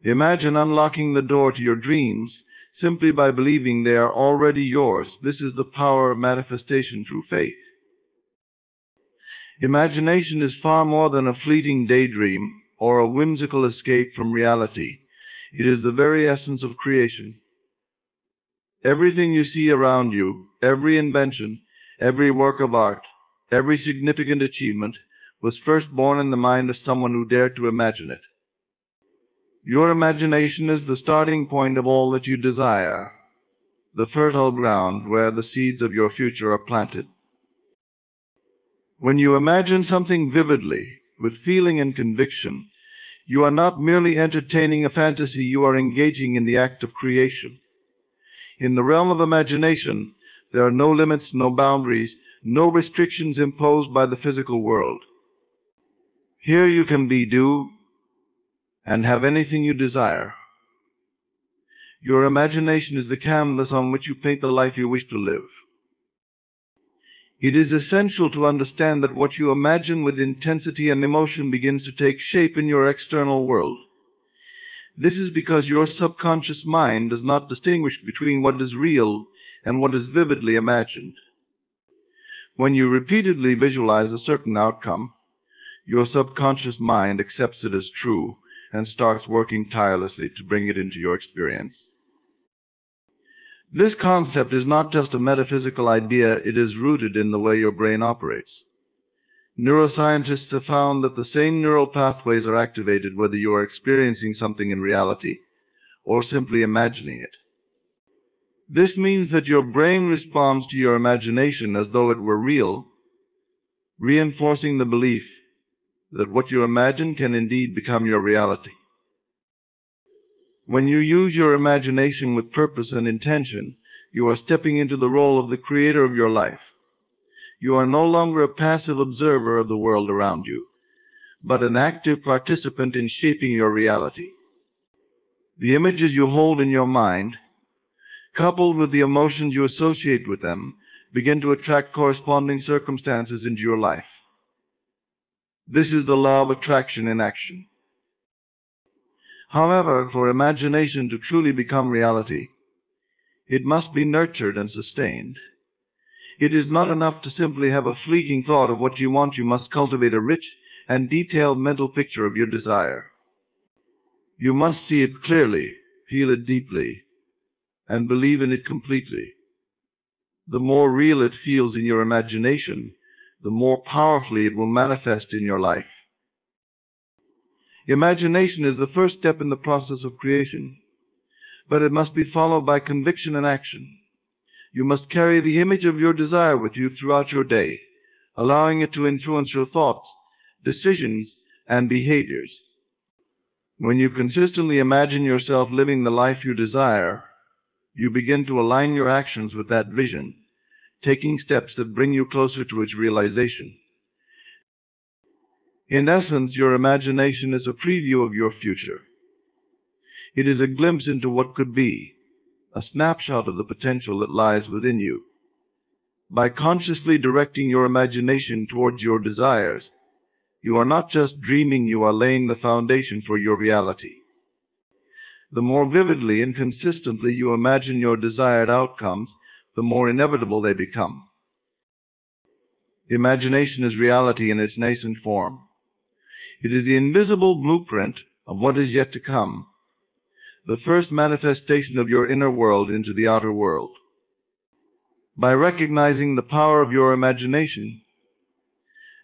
Imagine unlocking the door to your dreams simply by believing they are already yours. This is the power of manifestation through faith. Imagination is far more than a fleeting daydream or a whimsical escape from reality. It is the very essence of creation. Everything you see around you, every invention, every work of art, every significant achievement, was first born in the mind of someone who dared to imagine it. Your imagination is the starting point of all that you desire, the fertile ground where the seeds of your future are planted. When you imagine something vividly, with feeling and conviction, you are not merely entertaining a fantasy, you are engaging in the act of creation. In the realm of imagination, there are no limits, no boundaries, no restrictions imposed by the physical world. Here you can be, do, and have anything you desire. Your imagination is the canvas on which you paint the life you wish to live. It is essential to understand that what you imagine with intensity and emotion begins to take shape in your external world. This is because your subconscious mind does not distinguish between what is real and what is vividly imagined. When you repeatedly visualize a certain outcome, your subconscious mind accepts it as true and starts working tirelessly to bring it into your experience. This concept is not just a metaphysical idea, it is rooted in the way your brain operates. Neuroscientists have found that the same neural pathways are activated whether you are experiencing something in reality or simply imagining it. This means that your brain responds to your imagination as though it were real, reinforcing the belief that what you imagine can indeed become your reality. When you use your imagination with purpose and intention, you are stepping into the role of the creator of your life. You are no longer a passive observer of the world around you, but an active participant in shaping your reality. The images you hold in your mind, coupled with the emotions you associate with them, begin to attract corresponding circumstances into your life. This is the law of attraction in action. However, for imagination to truly become reality, it must be nurtured and sustained. It is not enough to simply have a fleeting thought of what you want. You must cultivate a rich and detailed mental picture of your desire. You must see it clearly, feel it deeply, and believe in it completely. The more real it feels in your imagination, the more powerfully it will manifest in your life. Imagination is the first step in the process of creation, but it must be followed by conviction and action. You must carry the image of your desire with you throughout your day, allowing it to influence your thoughts, decisions, and behaviors. When you consistently imagine yourself living the life you desire, you begin to align your actions with that vision, taking steps that bring you closer to its realization. In essence, your imagination is a preview of your future. It is a glimpse into what could be, a snapshot of the potential that lies within you. By consciously directing your imagination towards your desires, you are not just dreaming, you are laying the foundation for your reality. The more vividly and consistently you imagine your desired outcomes, the more inevitable they become. Imagination is reality in its nascent form. It is the invisible blueprint of what is yet to come, the first manifestation of your inner world into the outer world. By recognizing the power of your imagination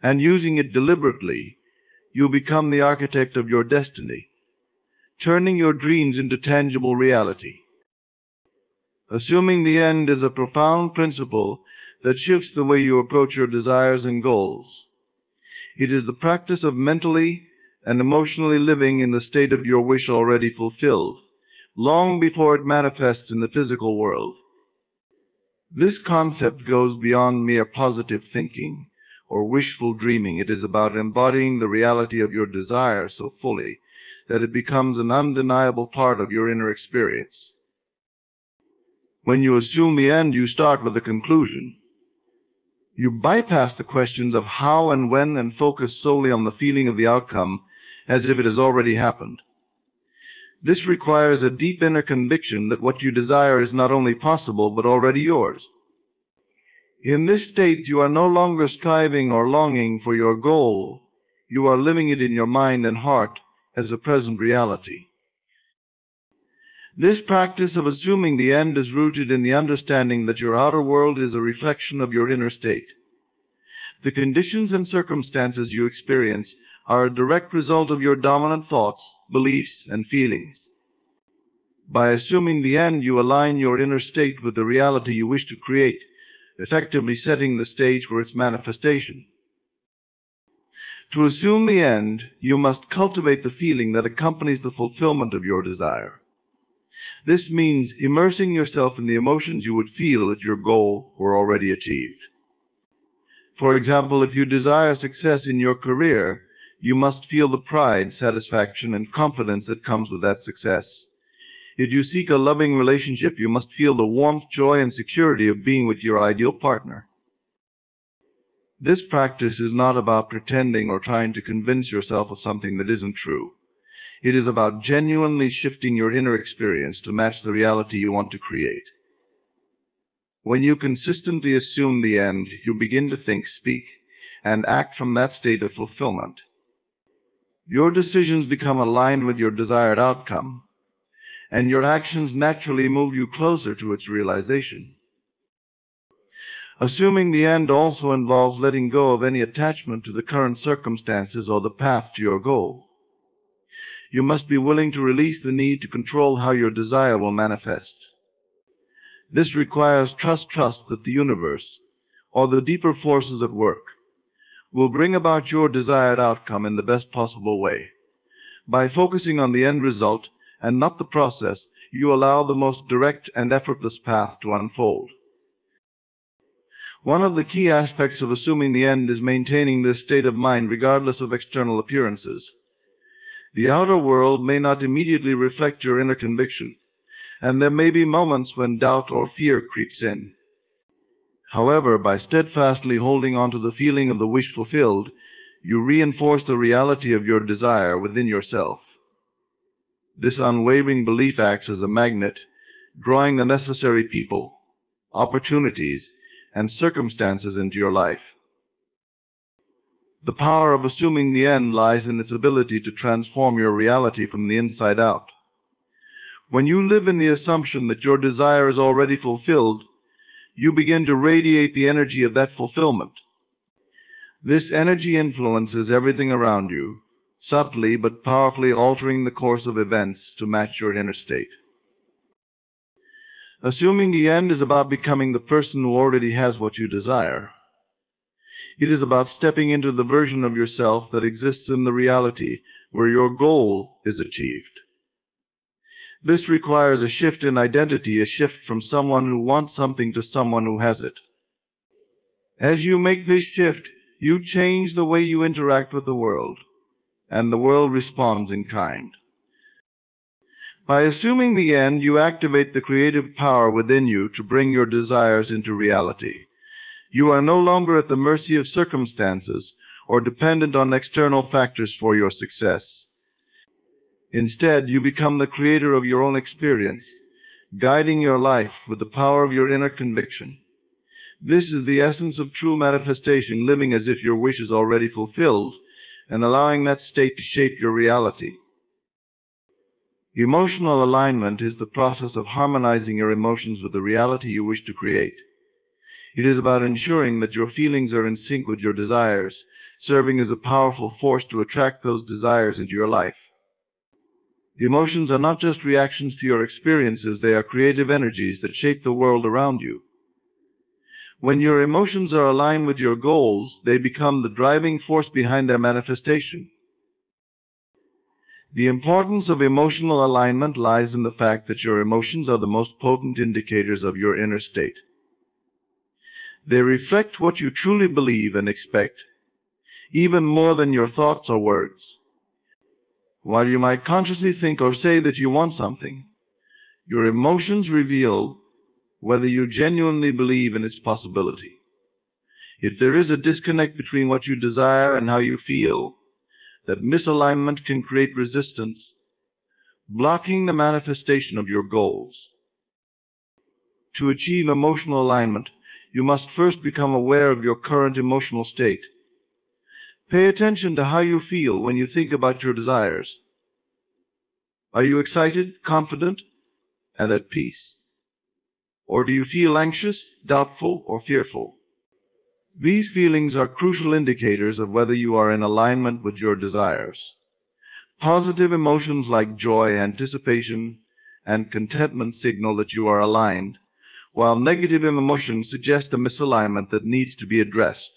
and using it deliberately, you become the architect of your destiny, turning your dreams into tangible reality. Assuming the end is a profound principle that shifts the way you approach your desires and goals. It is the practice of mentally and emotionally living in the state of your wish already fulfilled, long before it manifests in the physical world. This concept goes beyond mere positive thinking or wishful dreaming. It is about embodying the reality of your desire so fully that it becomes an undeniable part of your inner experience. When you assume the end, you start with the conclusion. You bypass the questions of how and when and focus solely on the feeling of the outcome as if it has already happened. This requires a deep inner conviction that what you desire is not only possible but already yours. In this state, you are no longer striving or longing for your goal. You are living it in your mind and heart as a present reality. This practice of assuming the end is rooted in the understanding that your outer world is a reflection of your inner state. The conditions and circumstances you experience are a direct result of your dominant thoughts, beliefs, and feelings. By assuming the end, you align your inner state with the reality you wish to create, effectively setting the stage for its manifestation. To assume the end, you must cultivate the feeling that accompanies the fulfillment of your desire. This means immersing yourself in the emotions you would feel if your goal were already achieved. For example, if you desire success in your career, you must feel the pride, satisfaction, and confidence that comes with that success. If you seek a loving relationship, you must feel the warmth, joy, and security of being with your ideal partner. This practice is not about pretending or trying to convince yourself of something that isn't true. It is about genuinely shifting your inner experience to match the reality you want to create. When you consistently assume the end, you begin to think, speak, and act from that state of fulfillment. Your decisions become aligned with your desired outcome, and your actions naturally move you closer to its realization. Assuming the end also involves letting go of any attachment to the current circumstances or the path to your goal. You must be willing to release the need to control how your desire will manifest. This requires trust that the universe, or the deeper forces at work, will bring about your desired outcome in the best possible way. By focusing on the end result and not the process, you allow the most direct and effortless path to unfold. One of the key aspects of assuming the end is maintaining this state of mind regardless of external appearances. The outer world may not immediately reflect your inner conviction, and there may be moments when doubt or fear creeps in. However, by steadfastly holding on to the feeling of the wish fulfilled, you reinforce the reality of your desire within yourself. This unwavering belief acts as a magnet, drawing the necessary people, opportunities, and circumstances into your life. The power of assuming the end lies in its ability to transform your reality from the inside out. When you live in the assumption that your desire is already fulfilled, you begin to radiate the energy of that fulfillment. This energy influences everything around you, subtly but powerfully altering the course of events to match your inner state. Assuming the end is about becoming the person who already has what you desire. It is about stepping into the version of yourself that exists in the reality where your goal is achieved. This requires a shift in identity, a shift from someone who wants something to someone who has it. As you make this shift, you change the way you interact with the world, and the world responds in kind. By assuming the end, you activate the creative power within you to bring your desires into reality. You are no longer at the mercy of circumstances or dependent on external factors for your success. Instead, you become the creator of your own experience, guiding your life with the power of your inner conviction. This is the essence of true manifestation, living as if your wish is already fulfilled and allowing that state to shape your reality. Emotional alignment is the process of harmonizing your emotions with the reality you wish to create. It is about ensuring that your feelings are in sync with your desires, serving as a powerful force to attract those desires into your life. Emotions are not just reactions to your experiences, they are creative energies that shape the world around you. When your emotions are aligned with your goals, they become the driving force behind their manifestation. The importance of emotional alignment lies in the fact that your emotions are the most potent indicators of your inner state. They reflect what you truly believe and expect, even more than your thoughts or words. While you might consciously think or say that you want something, your emotions reveal whether you genuinely believe in its possibility. If there is a disconnect between what you desire and how you feel, that misalignment can create resistance, blocking the manifestation of your goals. To achieve emotional alignment, you must first become aware of your current emotional state. Pay attention to how you feel when you think about your desires. Are you excited, confident, and at peace? Or do you feel anxious, doubtful, or fearful? These feelings are crucial indicators of whether you are in alignment with your desires. Positive emotions like joy, anticipation, and contentment signal that you are aligned, while negative emotions suggest a misalignment that needs to be addressed.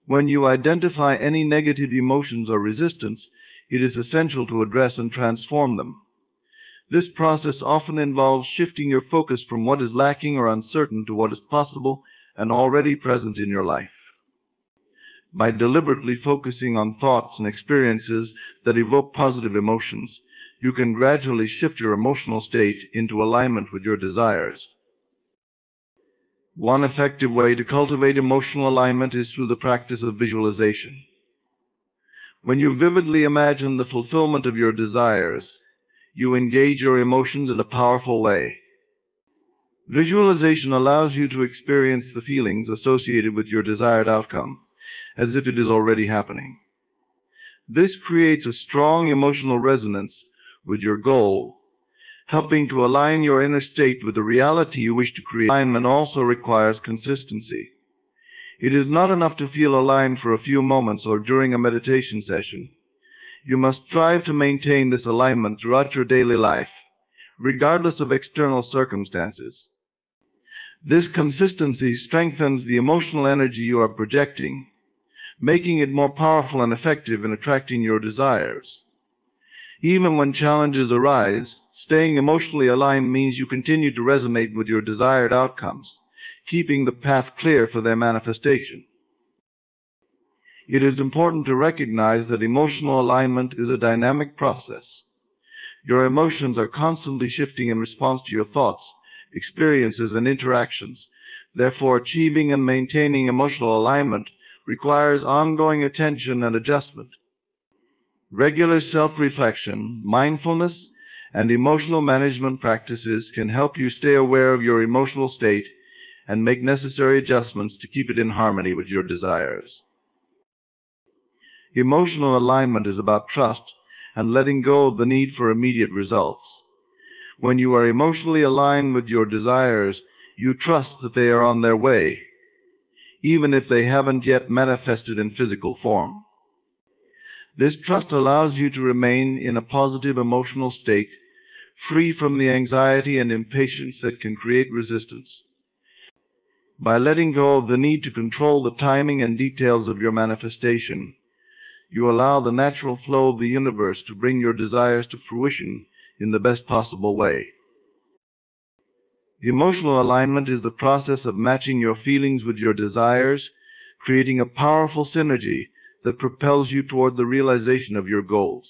When you identify any negative emotions or resistance, it is essential to address and transform them. This process often involves shifting your focus from what is lacking or uncertain to what is possible and already present in your life. By deliberately focusing on thoughts and experiences that evoke positive emotions, you can gradually shift your emotional state into alignment with your desires. One effective way to cultivate emotional alignment is through the practice of visualization. When you vividly imagine the fulfillment of your desires, you engage your emotions in a powerful way. Visualization allows you to experience the feelings associated with your desired outcome, as if it is already happening. This creates a strong emotional resonance with your goal, helping to align your inner state with the reality you wish to create. Alignment also requires consistency. It is not enough to feel aligned for a few moments or during a meditation session. You must strive to maintain this alignment throughout your daily life, regardless of external circumstances. This consistency strengthens the emotional energy you are projecting, making it more powerful and effective in attracting your desires. Even when challenges arise, staying emotionally aligned means you continue to resonate with your desired outcomes, keeping the path clear for their manifestation. It is important to recognize that emotional alignment is a dynamic process. Your emotions are constantly shifting in response to your thoughts, experiences, and interactions. Therefore, achieving and maintaining emotional alignment requires ongoing attention and adjustment. Regular self-reflection, mindfulness, and emotional management practices can help you stay aware of your emotional state and make necessary adjustments to keep it in harmony with your desires. Emotional alignment is about trust and letting go of the need for immediate results. When you are emotionally aligned with your desires, you trust that they are on their way, even if they haven't yet manifested in physical form. This trust allows you to remain in a positive emotional state, free from the anxiety and impatience that can create resistance. By letting go of the need to control the timing and details of your manifestation, you allow the natural flow of the universe to bring your desires to fruition in the best possible way. Emotional alignment is the process of matching your feelings with your desires, creating a powerful synergy that propels you toward the realization of your goals.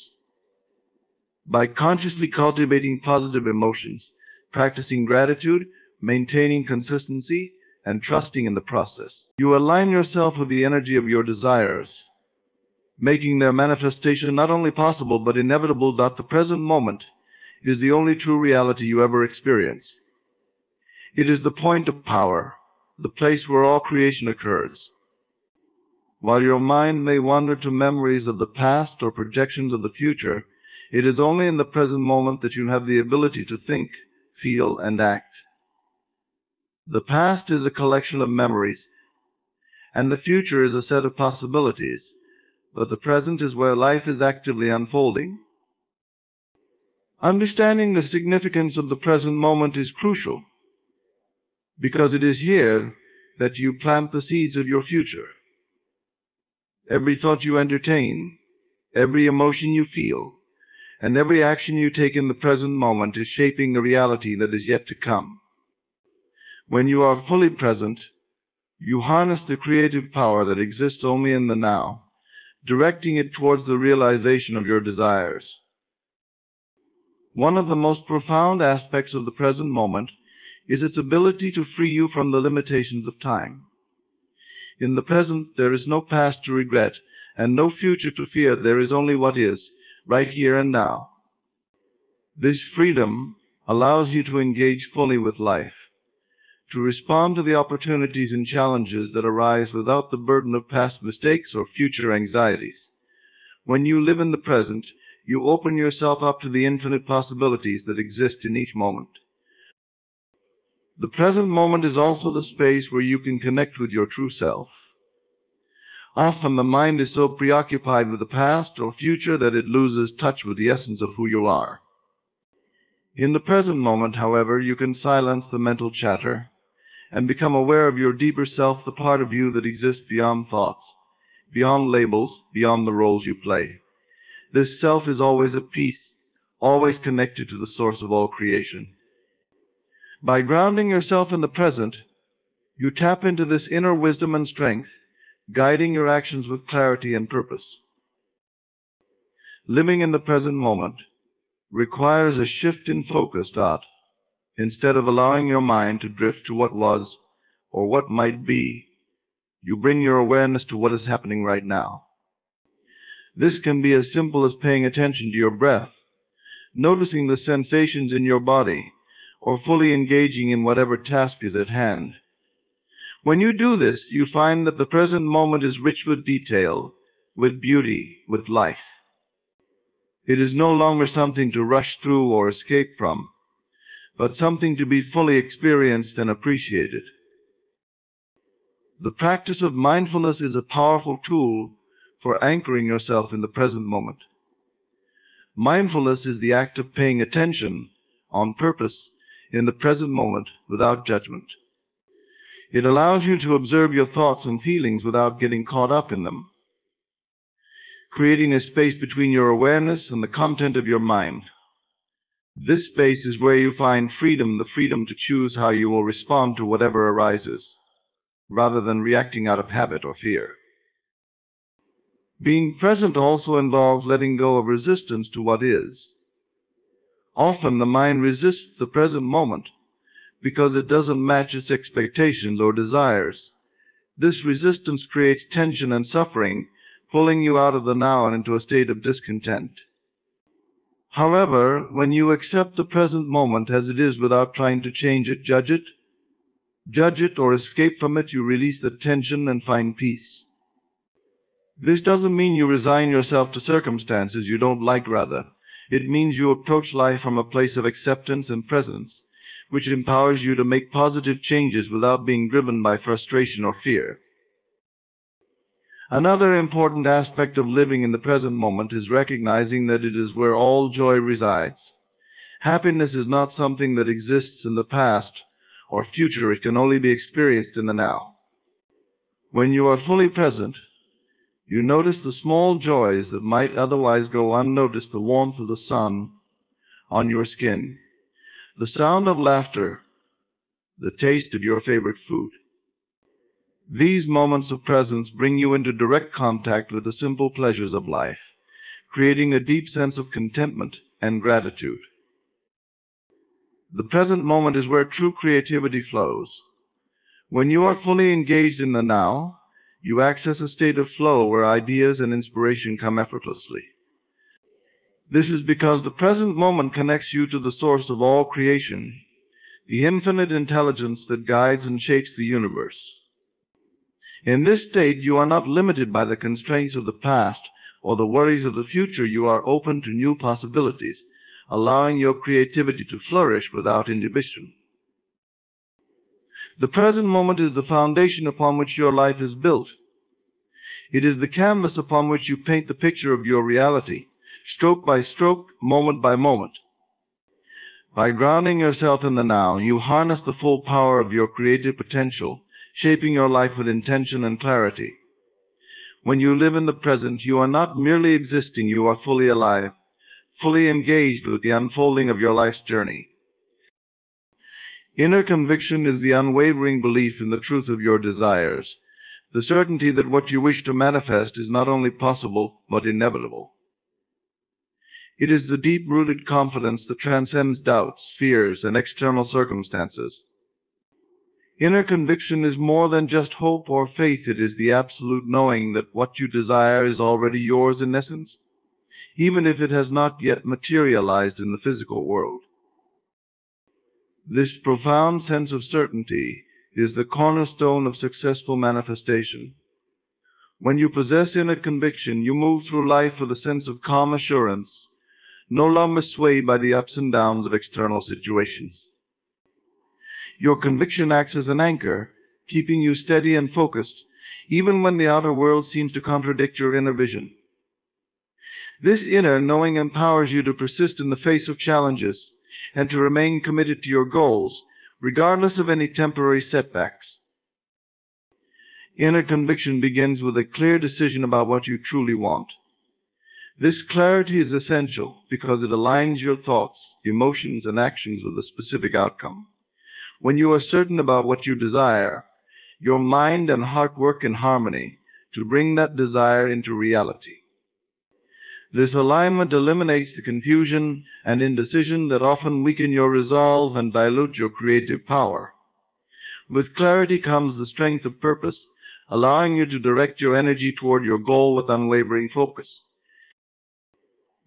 By consciously cultivating positive emotions, practicing gratitude, maintaining consistency, and trusting in the process, you align yourself with the energy of your desires, making their manifestation not only possible but inevitable. The present moment is the only true reality you ever experience. It is the point of power, the place where all creation occurs. While your mind may wander to memories of the past or projections of the future, it is only in the present moment that you have the ability to think, feel, and act. The past is a collection of memories, and the future is a set of possibilities, but the present is where life is actively unfolding. Understanding the significance of the present moment is crucial, because it is here that you plant the seeds of your future. Every thought you entertain, every emotion you feel, and every action you take in the present moment is shaping the reality that is yet to come. When you are fully present, you harness the creative power that exists only in the now, directing it towards the realization of your desires. One of the most profound aspects of the present moment is its ability to free you from the limitations of time. In the present, there is no past to regret and no future to fear. There is only what is, right here and now. This freedom allows you to engage fully with life, to respond to the opportunities and challenges that arise without the burden of past mistakes or future anxieties. When you live in the present, you open yourself up to the infinite possibilities that exist in each moment. The present moment is also the space where you can connect with your true self. Often the mind is so preoccupied with the past or future that it loses touch with the essence of who you are. In the present moment, however, you can silence the mental chatter and become aware of your deeper self, the part of you that exists beyond thoughts, beyond labels, beyond the roles you play. This self is always at peace, always connected to the source of all creation. By grounding yourself in the present, you tap into this inner wisdom and strength, guiding your actions with clarity and purpose. Living in the present moment requires a shift in focus. Instead of allowing your mind to drift to what was or what might be, you bring your awareness to what is happening right now. This can be as simple as paying attention to your breath, noticing the sensations in your body, or fully engaging in whatever task is at hand. When you do this, you find that the present moment is rich with detail, with beauty, with life. It is no longer something to rush through or escape from, but something to be fully experienced and appreciated. The practice of mindfulness is a powerful tool for anchoring yourself in the present moment. Mindfulness is the act of paying attention on purpose in the present moment without judgment. It allows you to observe your thoughts and feelings without getting caught up in them, creating a space between your awareness and the content of your mind. This space is where you find freedom, the freedom to choose how you will respond to whatever arises, rather than reacting out of habit or fear. Being present also involves letting go of resistance to what is. Often the mind resists the present moment because it doesn't match its expectations or desires. This resistance creates tension and suffering, pulling you out of the now and into a state of discontent. However, when you accept the present moment as it is without trying to change it, judge it or escape from it, you release the tension and find peace. This doesn't mean you resign yourself to circumstances you don't like, rather. It means you approach life from a place of acceptance and presence, which empowers you to make positive changes without being driven by frustration or fear. Another important aspect of living in the present moment is recognizing that it is where all joy resides. Happiness is not something that exists in the past or future. It can only be experienced in the now. When you are fully present, you notice the small joys that might otherwise go unnoticed: the warmth of the sun on your skin, the sound of laughter, the taste of your favorite food. These moments of presence bring you into direct contact with the simple pleasures of life, creating a deep sense of contentment and gratitude. The present moment is where true creativity flows. When you are fully engaged in the now, you access a state of flow where ideas and inspiration come effortlessly. This is because the present moment connects you to the source of all creation, the infinite intelligence that guides and shapes the universe. In this state, you are not limited by the constraints of the past or the worries of the future. You are open to new possibilities, allowing your creativity to flourish without inhibition. The present moment is the foundation upon which your life is built. It is the canvas upon which you paint the picture of your reality, stroke by stroke, moment by moment. By grounding yourself in the now, you harness the full power of your creative potential, shaping your life with intention and clarity. When you live in the present, you are not merely existing, you are fully alive, fully engaged with the unfolding of your life's journey. Inner conviction is the unwavering belief in the truth of your desires, the certainty that what you wish to manifest is not only possible, but inevitable. It is the deep-rooted confidence that transcends doubts, fears, and external circumstances. Inner conviction is more than just hope or faith. It is the absolute knowing that what you desire is already yours in essence. even if it has not yet materialized in the physical world. This profound sense of certainty is the cornerstone of successful manifestation. When you possess inner conviction, you move through life with a sense of calm assurance, no longer swayed by the ups and downs of external situations. Your conviction acts as an anchor, keeping you steady and focused, even when the outer world seems to contradict your inner vision. This inner knowing empowers you to persist in the face of challenges and to remain committed to your goals, regardless of any temporary setbacks. Inner conviction begins with a clear decision about what you truly want. This clarity is essential because it aligns your thoughts, emotions, and actions with a specific outcome. When you are certain about what you desire, your mind and heart work in harmony to bring that desire into reality. This alignment eliminates the confusion and indecision that often weaken your resolve and dilute your creative power. With clarity comes the strength of purpose, allowing you to direct your energy toward your goal with unwavering focus.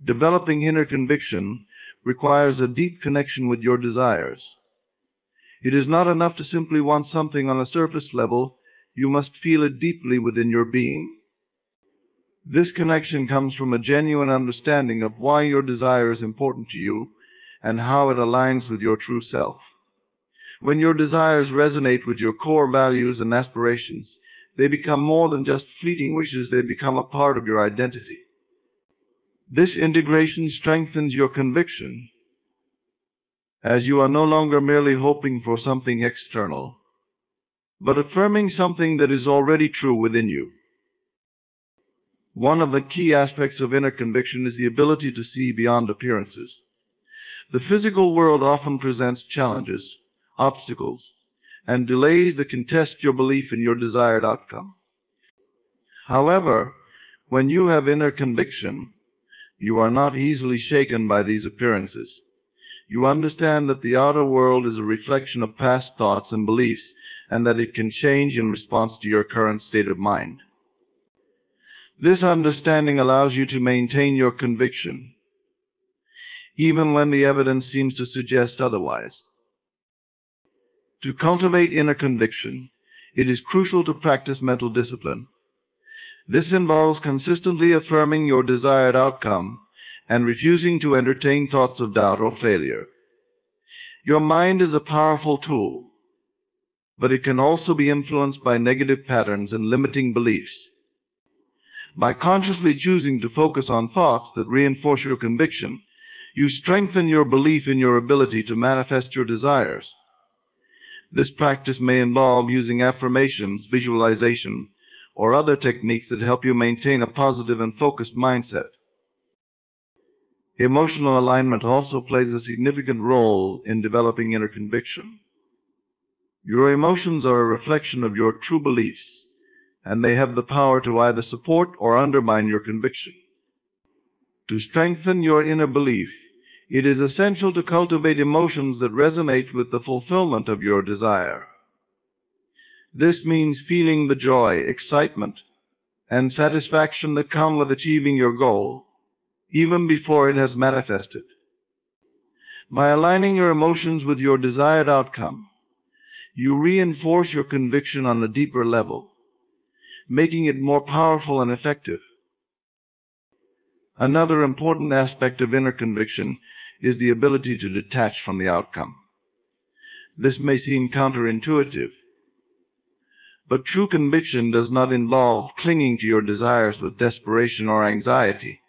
Developing inner conviction requires a deep connection with your desires. It is not enough to simply want something on a surface level. You must feel it deeply within your being. This connection comes from a genuine understanding of why your desire is important to you and how it aligns with your true self. When your desires resonate with your core values and aspirations, they become more than just fleeting wishes. They become a part of your identity. This integration strengthens your conviction, as you are no longer merely hoping for something external, but affirming something that is already true within you. One of the key aspects of inner conviction is the ability to see beyond appearances. The physical world often presents challenges, obstacles, and delays that can test your belief in your desired outcome. However, when you have inner conviction, you are not easily shaken by these appearances. You understand that the outer world is a reflection of past thoughts and beliefs, and that it can change in response to your current state of mind. This understanding allows you to maintain your conviction, even when the evidence seems to suggest otherwise. To cultivate inner conviction, it is crucial to practice mental discipline. This involves consistently affirming your desired outcome and refusing to entertain thoughts of doubt or failure. Your mind is a powerful tool, but it can also be influenced by negative patterns and limiting beliefs. By consciously choosing to focus on thoughts that reinforce your conviction, you strengthen your belief in your ability to manifest your desires. This practice may involve using affirmations, visualization, or other techniques that help you maintain a positive and focused mindset. Emotional alignment also plays a significant role in developing inner conviction. Your emotions are a reflection of your true beliefs, and they have the power to either support or undermine your conviction. To strengthen your inner belief, it is essential to cultivate emotions that resonate with the fulfillment of your desire. This means feeling the joy, excitement, and satisfaction that come with achieving your goal, even before it has manifested. By aligning your emotions with your desired outcome, you reinforce your conviction on a deeper level, making it more powerful and effective. Another important aspect of inner conviction is the ability to detach from the outcome. This may seem counterintuitive, but true conviction does not involve clinging to your desires with desperation or anxiety.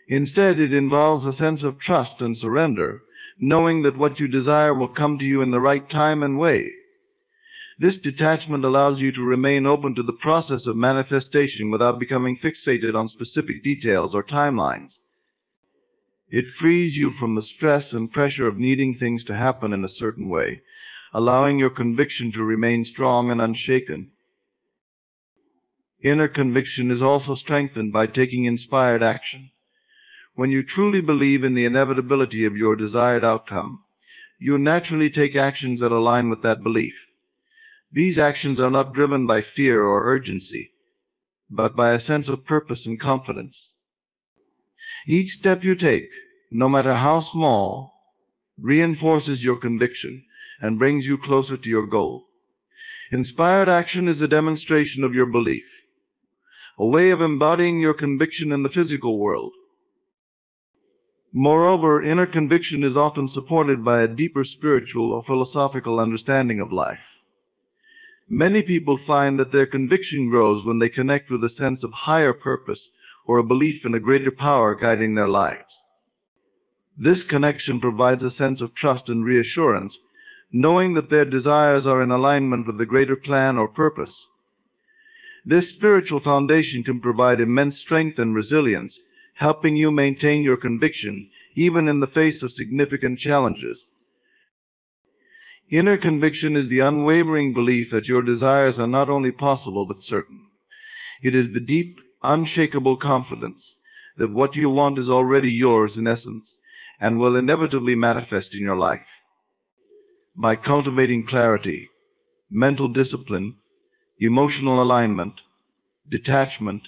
Instead, it involves a sense of trust and surrender, knowing that what you desire will come to you in the right time and way. This detachment allows you to remain open to the process of manifestation without becoming fixated on specific details or timelines. It frees you from the stress and pressure of needing things to happen in a certain way, allowing your conviction to remain strong and unshaken. Inner conviction is also strengthened by taking inspired action. When you truly believe in the inevitability of your desired outcome, you naturally take actions that align with that belief. These actions are not driven by fear or urgency, but by a sense of purpose and confidence. Each step you take, no matter how small, reinforces your conviction and brings you closer to your goal. Inspired action is a demonstration of your belief, a way of embodying your conviction in the physical world. Moreover, inner conviction is often supported by a deeper spiritual or philosophical understanding of life. Many people find that their conviction grows when they connect with a sense of higher purpose or a belief in a greater power guiding their lives. This connection provides a sense of trust and reassurance, knowing that their desires are in alignment with the greater plan or purpose. This spiritual foundation can provide immense strength and resilience, helping you maintain your conviction even in the face of significant challenges. Inner conviction is the unwavering belief that your desires are not only possible but certain. It is the deep, unshakable confidence that what you want is already yours in essence and will inevitably manifest in your life. By cultivating clarity, mental discipline, emotional alignment, detachment,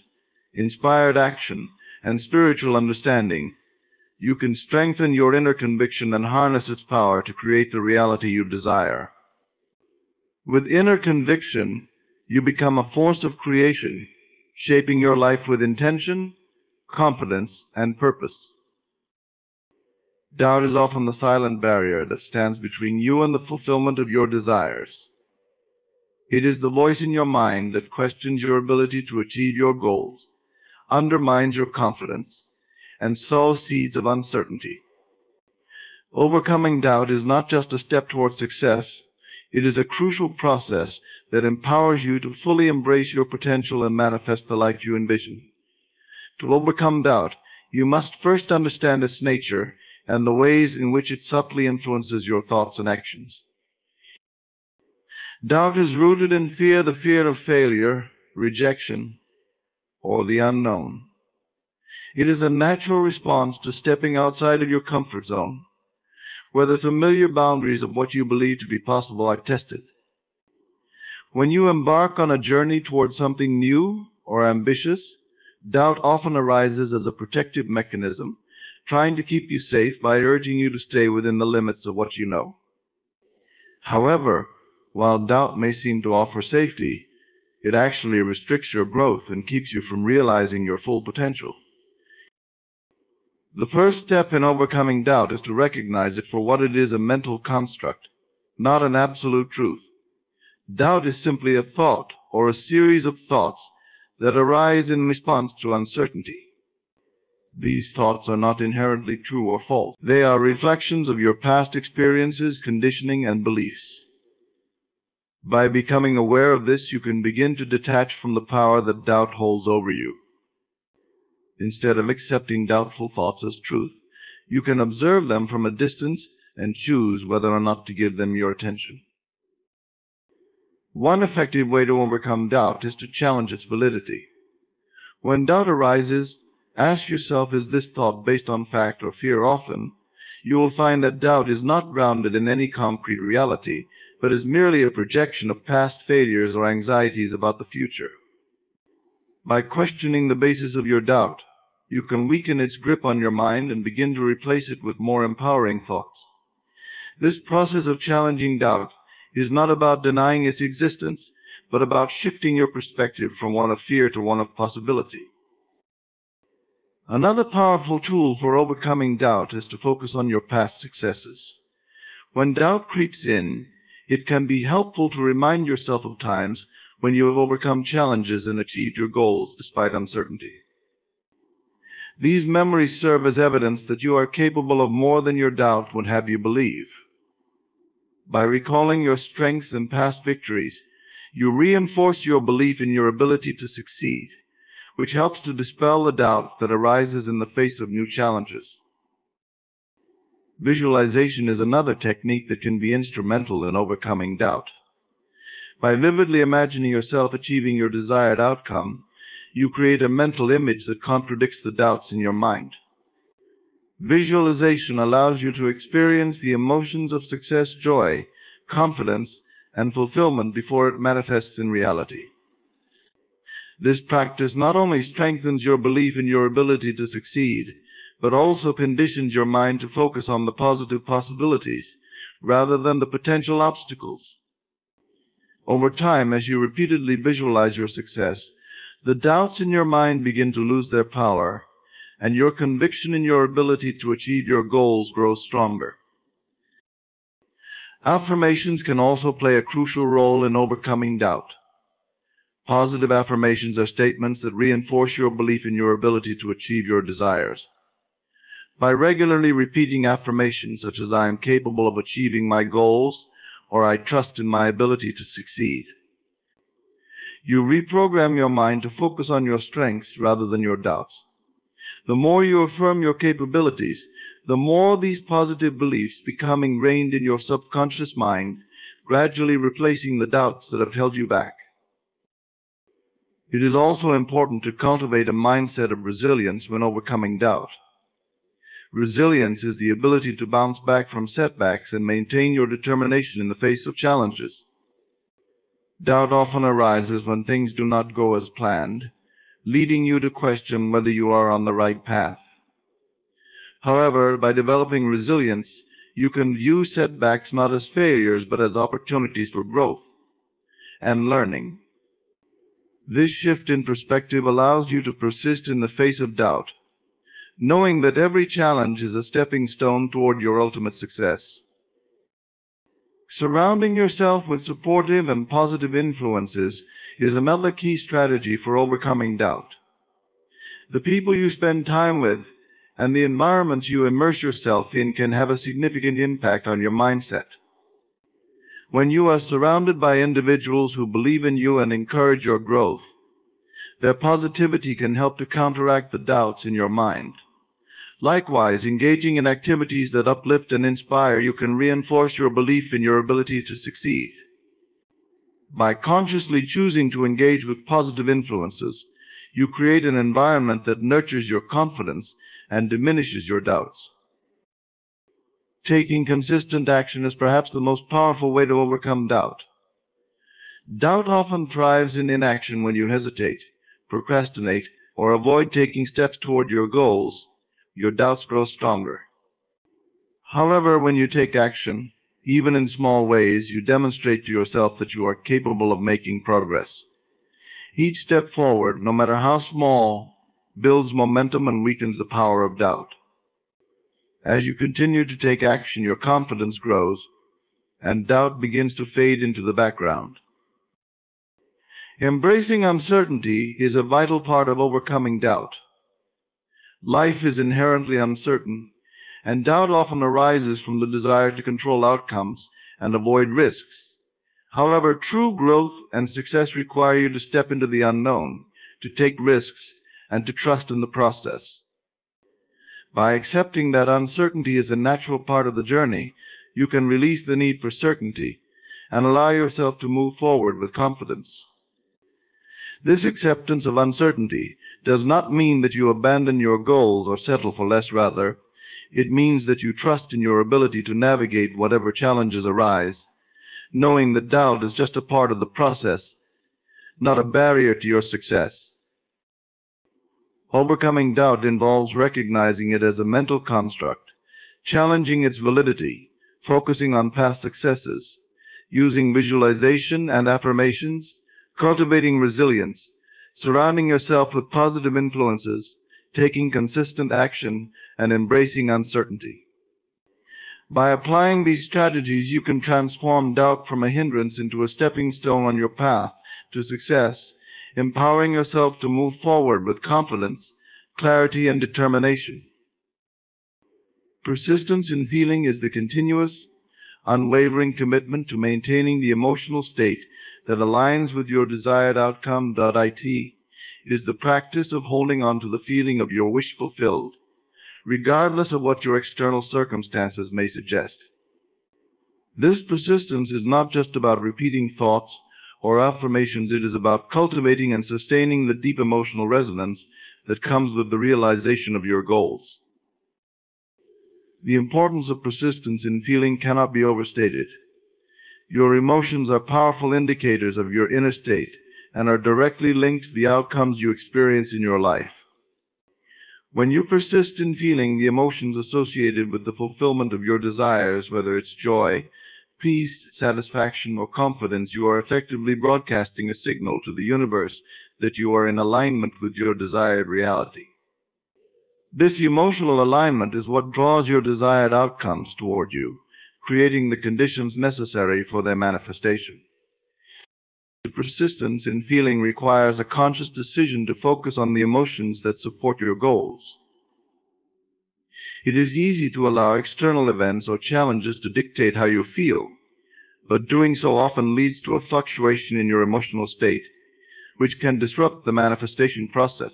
inspired action, and spiritual understanding, you can strengthen your inner conviction and harness its power to create the reality you desire. With inner conviction, you become a force of creation, shaping your life with intention, confidence, and purpose. Doubt is often the silent barrier that stands between you and the fulfillment of your desires. It is the voice in your mind that questions your ability to achieve your goals, undermines your confidence, and sows seeds of uncertainty. Overcoming doubt is not just a step toward success, it is a crucial process that empowers you to fully embrace your potential and manifest the life you envision. To overcome doubt, you must first understand its nature and the ways in which it subtly influences your thoughts and actions. Doubt is rooted in fear, the fear of failure, rejection, or the unknown. It is a natural response to stepping outside of your comfort zone, where the familiar boundaries of what you believe to be possible are tested. When you embark on a journey toward something new or ambitious, doubt often arises as a protective mechanism, trying to keep you safe by urging you to stay within the limits of what you know. However, while doubt may seem to offer safety, it actually restricts your growth and keeps you from realizing your full potential. The first step in overcoming doubt is to recognize it for what it is, a mental construct, not an absolute truth. Doubt is simply a thought or a series of thoughts that arise in response to uncertainty. These thoughts are not inherently true or false. They are reflections of your past experiences, conditioning, and beliefs. By becoming aware of this, you can begin to detach from the power that doubt holds over you. Instead of accepting doubtful thoughts as truth, you can observe them from a distance and choose whether or not to give them your attention. One effective way to overcome doubt is to challenge its validity. When doubt arises, ask yourself, is this thought based on fact or fear? Often, you will find that doubt is not grounded in any concrete reality, but is merely a projection of past failures or anxieties about the future. By questioning the basis of your doubt, you can weaken its grip on your mind and begin to replace it with more empowering thoughts. This process of challenging doubt is not about denying its existence, but about shifting your perspective from one of fear to one of possibility. Another powerful tool for overcoming doubt is to focus on your past successes. When doubt creeps in, it can be helpful to remind yourself of times when you have overcome challenges and achieved your goals despite uncertainty. These memories serve as evidence that you are capable of more than your doubt would have you believe. By recalling your strengths and past victories, you reinforce your belief in your ability to succeed, which helps to dispel the doubt that arises in the face of new challenges. Visualization is another technique that can be instrumental in overcoming doubt. By vividly imagining yourself achieving your desired outcome, you create a mental image that contradicts the doubts in your mind. Visualization allows you to experience the emotions of success, joy, confidence, and fulfillment before it manifests in reality. This practice not only strengthens your belief in your ability to succeed, but also conditions your mind to focus on the positive possibilities rather than the potential obstacles. Over time, as you repeatedly visualize your success, the doubts in your mind begin to lose their power, and your conviction in your ability to achieve your goals grows stronger. Affirmations can also play a crucial role in overcoming doubt. Positive affirmations are statements that reinforce your belief in your ability to achieve your desires. By regularly repeating affirmations such as "I am capable of achieving my goals" or "I trust in my ability to succeed," you reprogram your mind to focus on your strengths rather than your doubts. The more you affirm your capabilities, the more these positive beliefs become ingrained in your subconscious mind, gradually replacing the doubts that have held you back. It is also important to cultivate a mindset of resilience when overcoming doubt. Resilience is the ability to bounce back from setbacks and maintain your determination in the face of challenges. Doubt often arises when things do not go as planned, leading you to question whether you are on the right path. However, by developing resilience, you can view setbacks not as failures but as opportunities for growth and learning. This shift in perspective allows you to persist in the face of doubt, knowing that every challenge is a stepping stone toward your ultimate success. Surrounding yourself with supportive and positive influences is another key strategy for overcoming doubt. The people you spend time with and the environments you immerse yourself in can have a significant impact on your mindset. When you are surrounded by individuals who believe in you and encourage your growth, their positivity can help to counteract the doubts in your mind. Likewise, engaging in activities that uplift and inspire you can reinforce your belief in your ability to succeed. By consciously choosing to engage with positive influences, you create an environment that nurtures your confidence and diminishes your doubts. Taking consistent action is perhaps the most powerful way to overcome doubt. Doubt often thrives in inaction. When you hesitate, procrastinate, or avoid taking steps toward your goals, your doubts grow stronger. However, when you take action, even in small ways, you demonstrate to yourself that you are capable of making progress. Each step forward, no matter how small, builds momentum and weakens the power of doubt. As you continue to take action, your confidence grows, and doubt begins to fade into the background. Embracing uncertainty is a vital part of overcoming doubt. Life is inherently uncertain, and doubt often arises from the desire to control outcomes and avoid risks. However, true growth and success require you to step into the unknown, to take risks, and to trust in the process. By accepting that uncertainty is a natural part of the journey, you can release the need for certainty and allow yourself to move forward with confidence. This acceptance of uncertainty does not mean that you abandon your goals or settle for less. Rather, it means that you trust in your ability to navigate whatever challenges arise, knowing that doubt is just a part of the process, not a barrier to your success. Overcoming doubt involves recognizing it as a mental construct, challenging its validity, focusing on past successes, using visualization and affirmations, cultivating resilience, surrounding yourself with positive influences, taking consistent action, and embracing uncertainty. By applying these strategies, you can transform doubt from a hindrance into a stepping stone on your path to success, empowering yourself to move forward with confidence, clarity, and determination. Persistence in feeling is the continuous, unwavering commitment to maintaining the emotional state that aligns with your desired outcome. It is the practice of holding on to the feeling of your wish fulfilled, regardless of what your external circumstances may suggest. This persistence is not just about repeating thoughts or affirmations. It is about cultivating and sustaining the deep emotional resonance that comes with the realization of your goals. The importance of persistence in feeling cannot be overstated. Your emotions are powerful indicators of your inner state and are directly linked to the outcomes you experience in your life. When you persist in feeling the emotions associated with the fulfillment of your desires, whether it's joy, peace, satisfaction, or confidence, you are effectively broadcasting a signal to the universe that you are in alignment with your desired reality. This emotional alignment is what draws your desired outcomes toward you, creating the conditions necessary for their manifestation. Persistence in feeling requires a conscious decision to focus on the emotions that support your goals. It is easy to allow external events or challenges to dictate how you feel, but doing so often leads to a fluctuation in your emotional state, which can disrupt the manifestation process.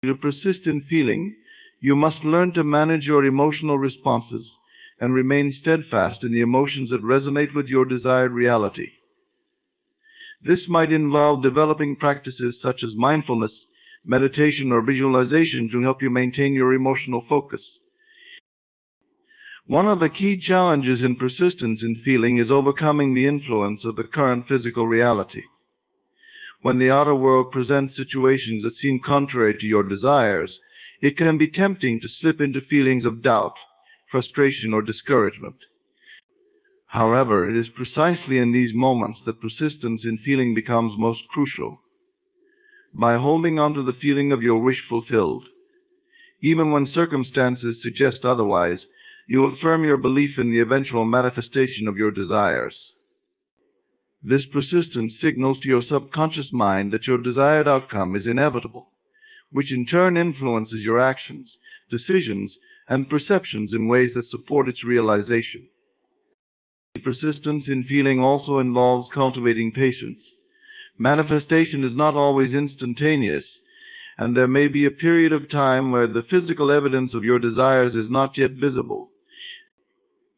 To persist in feeling, you must learn to manage your emotional responses and remain steadfast in the emotions that resonate with your desired reality. This might involve developing practices such as mindfulness, meditation, or visualization to help you maintain your emotional focus. One of the key challenges in persistence in feeling is overcoming the influence of the current physical reality. When the outer world presents situations that seem contrary to your desires, it can be tempting to slip into feelings of doubt, frustration, or discouragement. However, it is precisely in these moments that persistence in feeling becomes most crucial. By holding on to the feeling of your wish fulfilled, even when circumstances suggest otherwise, you affirm your belief in the eventual manifestation of your desires. This persistence signals to your subconscious mind that your desired outcome is inevitable, which in turn influences your actions, decisions, and perceptions in ways that support its realization. Persistence in feeling also involves cultivating patience. Manifestation is not always instantaneous, and there may be a period of time where the physical evidence of your desires is not yet visible.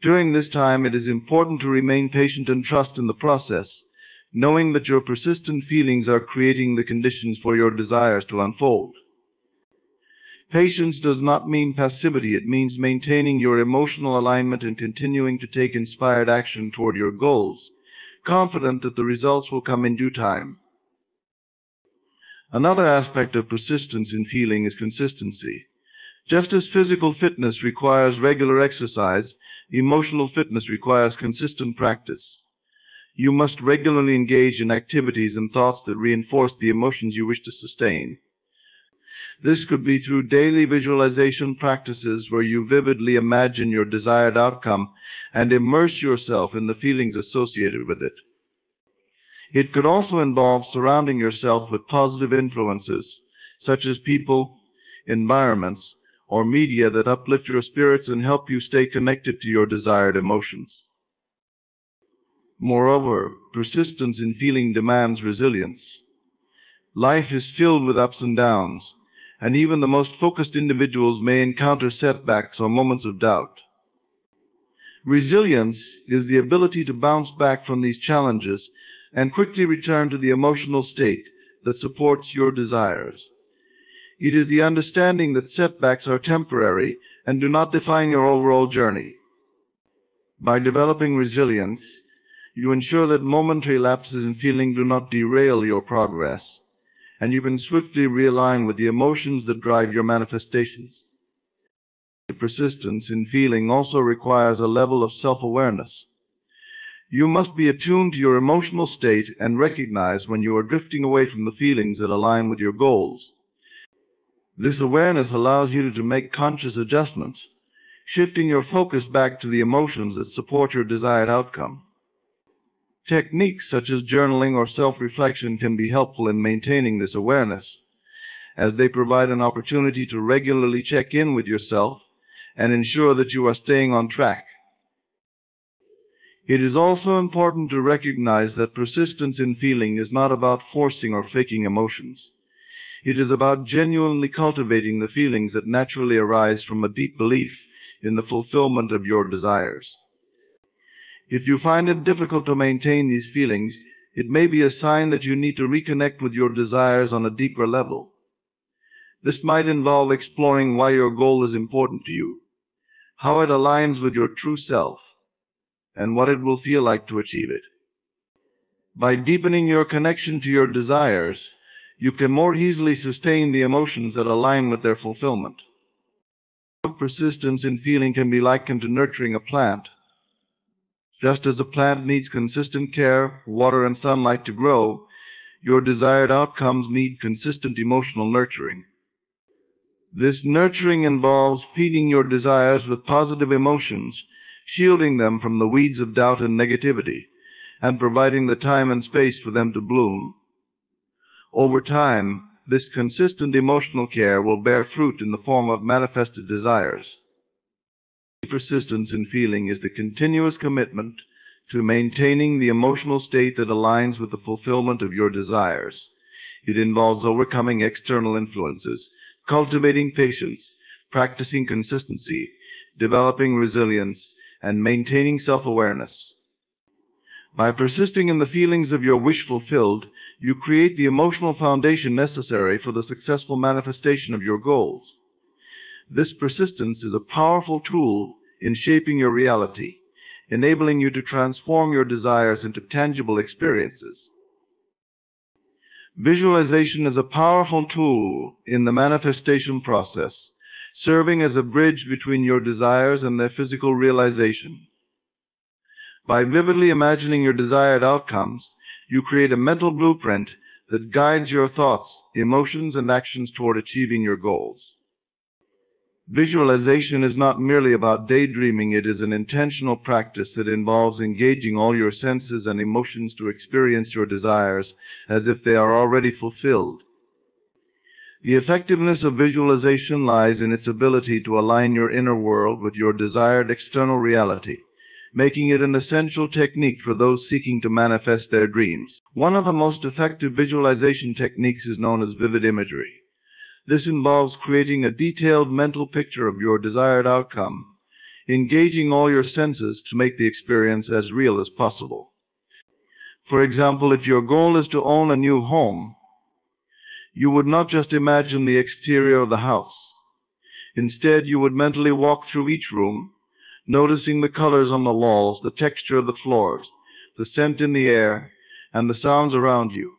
During this time, it is important to remain patient and trust in the process, knowing that your persistent feelings are creating the conditions for your desires to unfold. Patience does not mean passivity. It means maintaining your emotional alignment and continuing to take inspired action toward your goals, confident that the results will come in due time. Another aspect of persistence in feeling is consistency. Just as physical fitness requires regular exercise, emotional fitness requires consistent practice. You must regularly engage in activities and thoughts that reinforce the emotions you wish to sustain. This could be through daily visualization practices where you vividly imagine your desired outcome and immerse yourself in the feelings associated with it. It could also involve surrounding yourself with positive influences, such as people, environments, or media that uplift your spirits and help you stay connected to your desired emotions. Moreover, persistence in feeling demands resilience. Life is filled with ups and downs, and even the most focused individuals may encounter setbacks or moments of doubt. Resilience is the ability to bounce back from these challenges and quickly return to the emotional state that supports your desires. It is the understanding that setbacks are temporary and do not define your overall journey. By developing resilience, you ensure that momentary lapses in feeling do not derail your progress, and you can swiftly realign with the emotions that drive your manifestations. Persistence in feeling also requires a level of self-awareness. You must be attuned to your emotional state and recognize when you are drifting away from the feelings that align with your goals. This awareness allows you to make conscious adjustments, shifting your focus back to the emotions that support your desired outcome. Techniques such as journaling or self-reflection can be helpful in maintaining this awareness, as they provide an opportunity to regularly check in with yourself and ensure that you are staying on track. It is also important to recognize that persistence in feeling is not about forcing or faking emotions. It is about genuinely cultivating the feelings that naturally arise from a deep belief in the fulfillment of your desires. If you find it difficult to maintain these feelings, it may be a sign that you need to reconnect with your desires on a deeper level. This might involve exploring why your goal is important to you, how it aligns with your true self, and what it will feel like to achieve it. By deepening your connection to your desires, you can more easily sustain the emotions that align with their fulfillment. Persistence in feeling can be likened to nurturing a plant. Just as a plant needs consistent care, water, and sunlight to grow, your desired outcomes need consistent emotional nurturing. This nurturing involves feeding your desires with positive emotions, shielding them from the weeds of doubt and negativity, and providing the time and space for them to bloom. Over time, this consistent emotional care will bear fruit in the form of manifested desires. Persistence in feeling is the continuous commitment to maintaining the emotional state that aligns with the fulfillment of your desires. It involves overcoming external influences, cultivating patience, practicing consistency, developing resilience, and maintaining self-awareness. By persisting in the feelings of your wish fulfilled, you create the emotional foundation necessary for the successful manifestation of your goals. This persistence is a powerful tool in shaping your reality, enabling you to transform your desires into tangible experiences. Visualization is a powerful tool in the manifestation process, serving as a bridge between your desires and their physical realization. By vividly imagining your desired outcomes, you create a mental blueprint that guides your thoughts, emotions, and actions toward achieving your goals. Visualization is not merely about daydreaming. It is an intentional practice that involves engaging all your senses and emotions to experience your desires as if they are already fulfilled. The effectiveness of visualization lies in its ability to align your inner world with your desired external reality, making it an essential technique for those seeking to manifest their dreams. One of the most effective visualization techniques is known as vivid imagery. This involves creating a detailed mental picture of your desired outcome, engaging all your senses to make the experience as real as possible. For example, if your goal is to own a new home, you would not just imagine the exterior of the house. Instead, you would mentally walk through each room, noticing the colors on the walls, the texture of the floors, the scent in the air, and the sounds around you.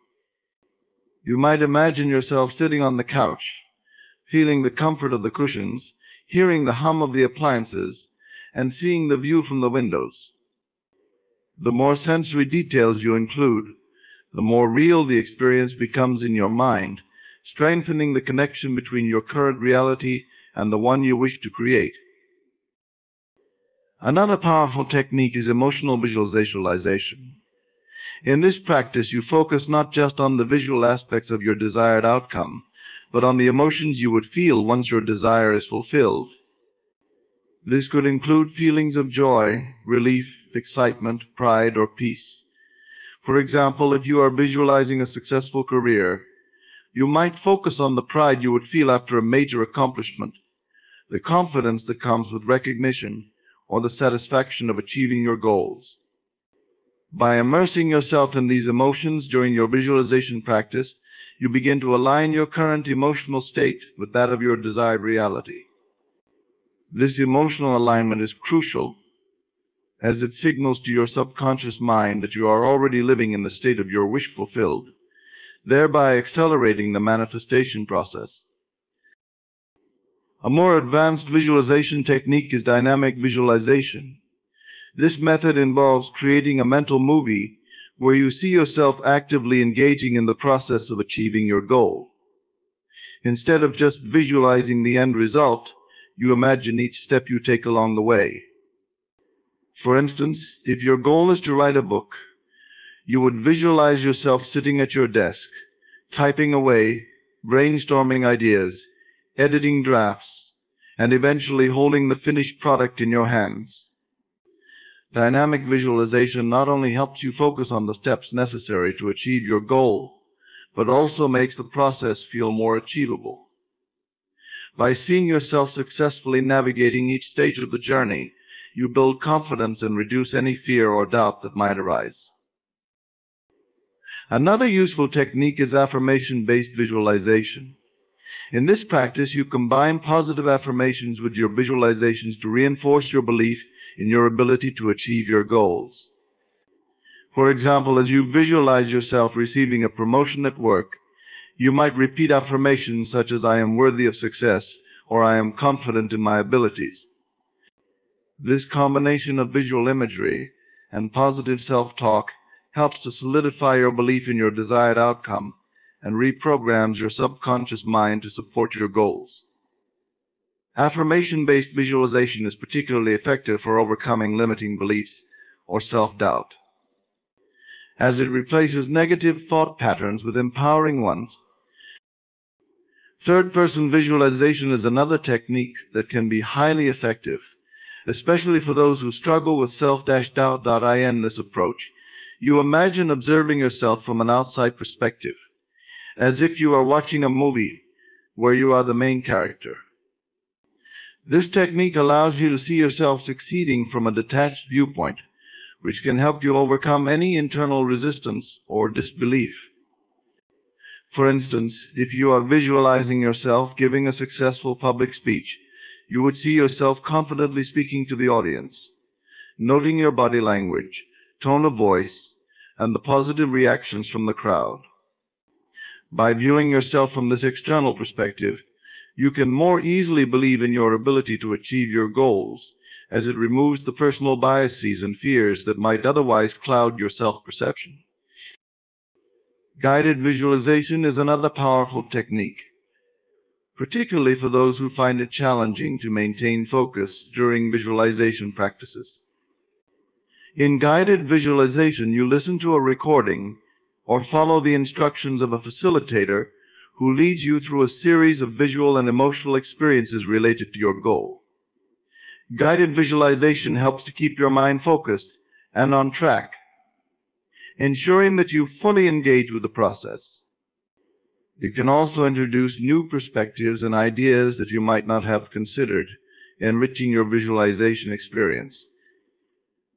You might imagine yourself sitting on the couch, feeling the comfort of the cushions, hearing the hum of the appliances, and seeing the view from the windows. The more sensory details you include, the more real the experience becomes in your mind, strengthening the connection between your current reality and the one you wish to create. Another powerful technique is emotional visualization. In this practice, you focus not just on the visual aspects of your desired outcome, but on the emotions you would feel once your desire is fulfilled. This could include feelings of joy, relief, excitement, pride, or peace. For example, if you are visualizing a successful career, you might focus on the pride you would feel after a major accomplishment, the confidence that comes with recognition, or the satisfaction of achieving your goals. By immersing yourself in these emotions during your visualization practice, you begin to align your current emotional state with that of your desired reality. This emotional alignment is crucial, as it signals to your subconscious mind that you are already living in the state of your wish fulfilled, thereby accelerating the manifestation process. A more advanced visualization technique is dynamic visualization. This method involves creating a mental movie where you see yourself actively engaging in the process of achieving your goal. Instead of just visualizing the end result, you imagine each step you take along the way. For instance, if your goal is to write a book, you would visualize yourself sitting at your desk, typing away, brainstorming ideas, editing drafts, and eventually holding the finished product in your hands. Dynamic visualization not only helps you focus on the steps necessary to achieve your goal, but also makes the process feel more achievable. By seeing yourself successfully navigating each stage of the journey, you build confidence and reduce any fear or doubt that might arise. Another useful technique is affirmation-based visualization. In this practice, you combine positive affirmations with your visualizations to reinforce your belief in your ability to achieve your goals. For example, as you visualize yourself receiving a promotion at work, you might repeat affirmations such as "I am worthy of success," or I am confident in my abilities. This combination of visual imagery and positive self-talk helps to solidify your belief in your desired outcome and reprograms your subconscious mind to support your goals. Affirmation-based visualization is particularly effective for overcoming limiting beliefs or self-doubt, as it replaces negative thought patterns with empowering ones. Third-person visualization is another technique that can be highly effective, especially for those who struggle with self-doubt. In this approach, you imagine observing yourself from an outside perspective, as if you are watching a movie where you are the main character. This technique allows you to see yourself succeeding from a detached viewpoint, which can help you overcome any internal resistance or disbelief. For instance, if you are visualizing yourself giving a successful public speech, you would see yourself confidently speaking to the audience, noting your body language, tone of voice, and the positive reactions from the crowd. By viewing yourself from this external perspective, you can more easily believe in your ability to achieve your goals, as it removes the personal biases and fears that might otherwise cloud your self-perception. Guided visualization is another powerful technique, particularly for those who find it challenging to maintain focus during visualization practices. In guided visualization, you listen to a recording or follow the instructions of a facilitator who leads you through a series of visual and emotional experiences related to your goal. Guided visualization helps to keep your mind focused and on track, ensuring that you fully engage with the process. It can also introduce new perspectives and ideas that you might not have considered, enriching your visualization experience.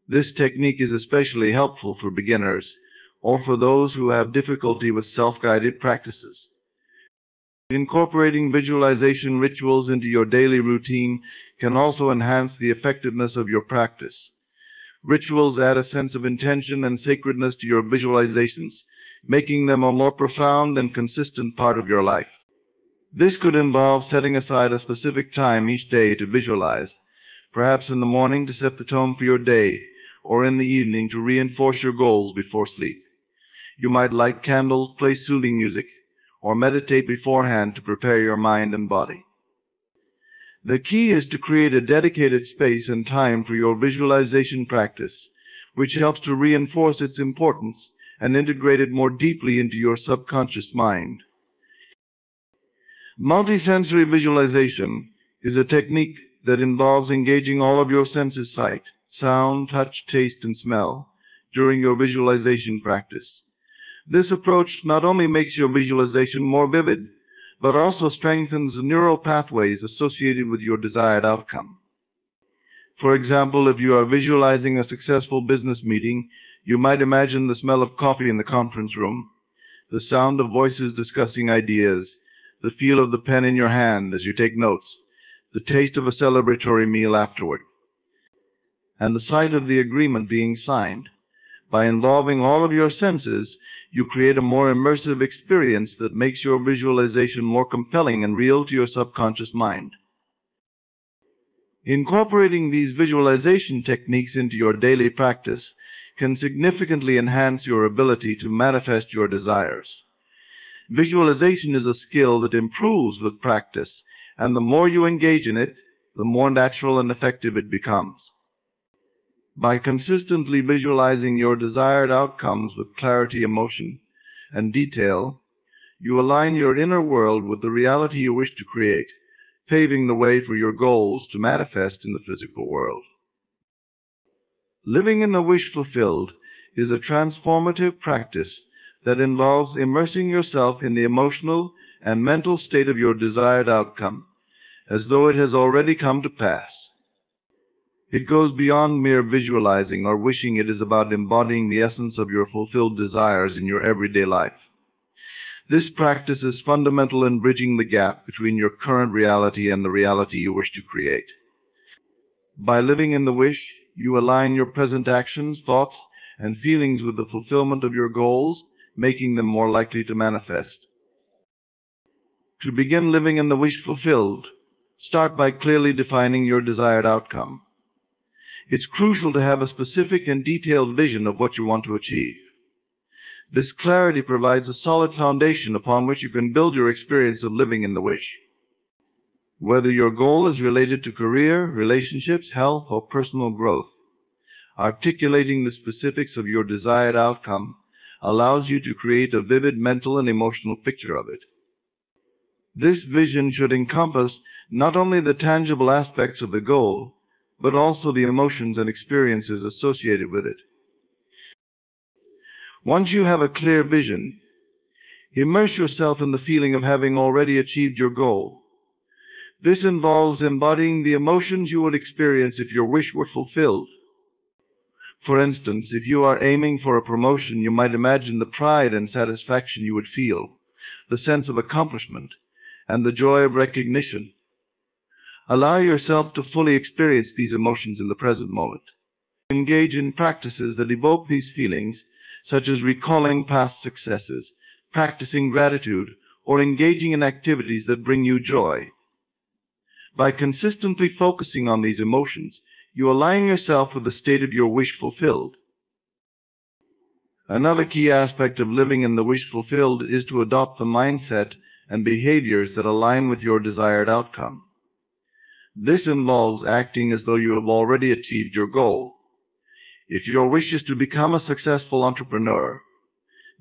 This technique is especially helpful for beginners or for those who have difficulty with self-guided practices. Incorporating visualization rituals into your daily routine can also enhance the effectiveness of your practice. Rituals add a sense of intention and sacredness to your visualizations, making them a more profound and consistent part of your life. This could involve setting aside a specific time each day to visualize, perhaps in the morning to set the tone for your day, or in the evening to reinforce your goals before sleep. You might light candles, play soothing music, or meditate beforehand to prepare your mind and body. The key is to create a dedicated space and time for your visualization practice, which helps to reinforce its importance and integrate it more deeply into your subconscious mind. Multisensory visualization is a technique that involves engaging all of your senses: sight, sound, touch, taste, and smell during your visualization practice. This approach not only makes your visualization more vivid, but also strengthens the neural pathways associated with your desired outcome. For example, if you are visualizing a successful business meeting, you might imagine the smell of coffee in the conference room, the sound of voices discussing ideas, the feel of the pen in your hand as you take notes, the taste of a celebratory meal afterward, and the sight of the agreement being signed. By involving all of your senses, you create a more immersive experience that makes your visualization more compelling and real to your subconscious mind. Incorporating these visualization techniques into your daily practice can significantly enhance your ability to manifest your desires. Visualization is a skill that improves with practice, and the more you engage in it, the more natural and effective it becomes. By consistently visualizing your desired outcomes with clarity, emotion, and detail, you align your inner world with the reality you wish to create, paving the way for your goals to manifest in the physical world. Living in the wish fulfilled is a transformative practice that involves immersing yourself in the emotional and mental state of your desired outcome, as though it has already come to pass. It goes beyond mere visualizing or wishing. It is about embodying the essence of your fulfilled desires in your everyday life. This practice is fundamental in bridging the gap between your current reality and the reality you wish to create. By living in the wish, you align your present actions, thoughts, and feelings with the fulfillment of your goals, making them more likely to manifest. To begin living in the wish fulfilled, Start by clearly defining your desired outcome. It's crucial to have a specific and detailed vision of what you want to achieve. This clarity provides a solid foundation upon which you can build your experience of living in the wish. Whether your goal is related to career, relationships, health, or personal growth, articulating the specifics of your desired outcome allows you to create a vivid mental and emotional picture of it. This vision should encompass not only the tangible aspects of the goal, but also the emotions and experiences associated with it. Once you have a clear vision, immerse yourself in the feeling of having already achieved your goal. This involves embodying the emotions you would experience if your wish were fulfilled. For instance, if you are aiming for a promotion, you might imagine the pride and satisfaction you would feel, the sense of accomplishment, and the joy of recognition. Allow yourself to fully experience these emotions in the present moment. Engage in practices that evoke these feelings, such as recalling past successes, practicing gratitude, or engaging in activities that bring you joy. By consistently focusing on these emotions, you align yourself with the state of your wish fulfilled. Another key aspect of living in the wish fulfilled is to adopt the mindset and behaviors that align with your desired outcome. This involves acting as though you have already achieved your goal. If your wish is to become a successful entrepreneur,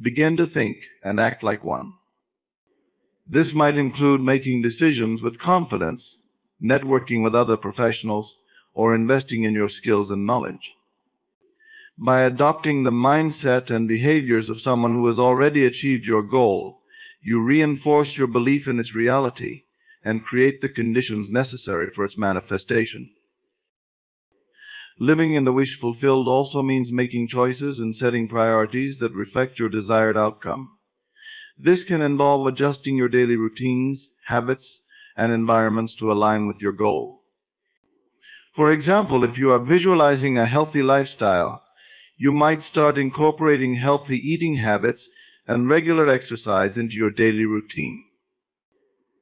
begin to think and act like one. This might include making decisions with confidence, networking with other professionals, or investing in your skills and knowledge. By adopting the mindset and behaviors of someone who has already achieved your goal, you reinforce your belief in its reality and create the conditions necessary for its manifestation. Living in the wish fulfilled also means making choices and setting priorities that reflect your desired outcome. This can involve adjusting your daily routines, habits, and environments to align with your goal. For example, if you are visualizing a healthy lifestyle, you might start incorporating healthy eating habits and regular exercise into your daily routine.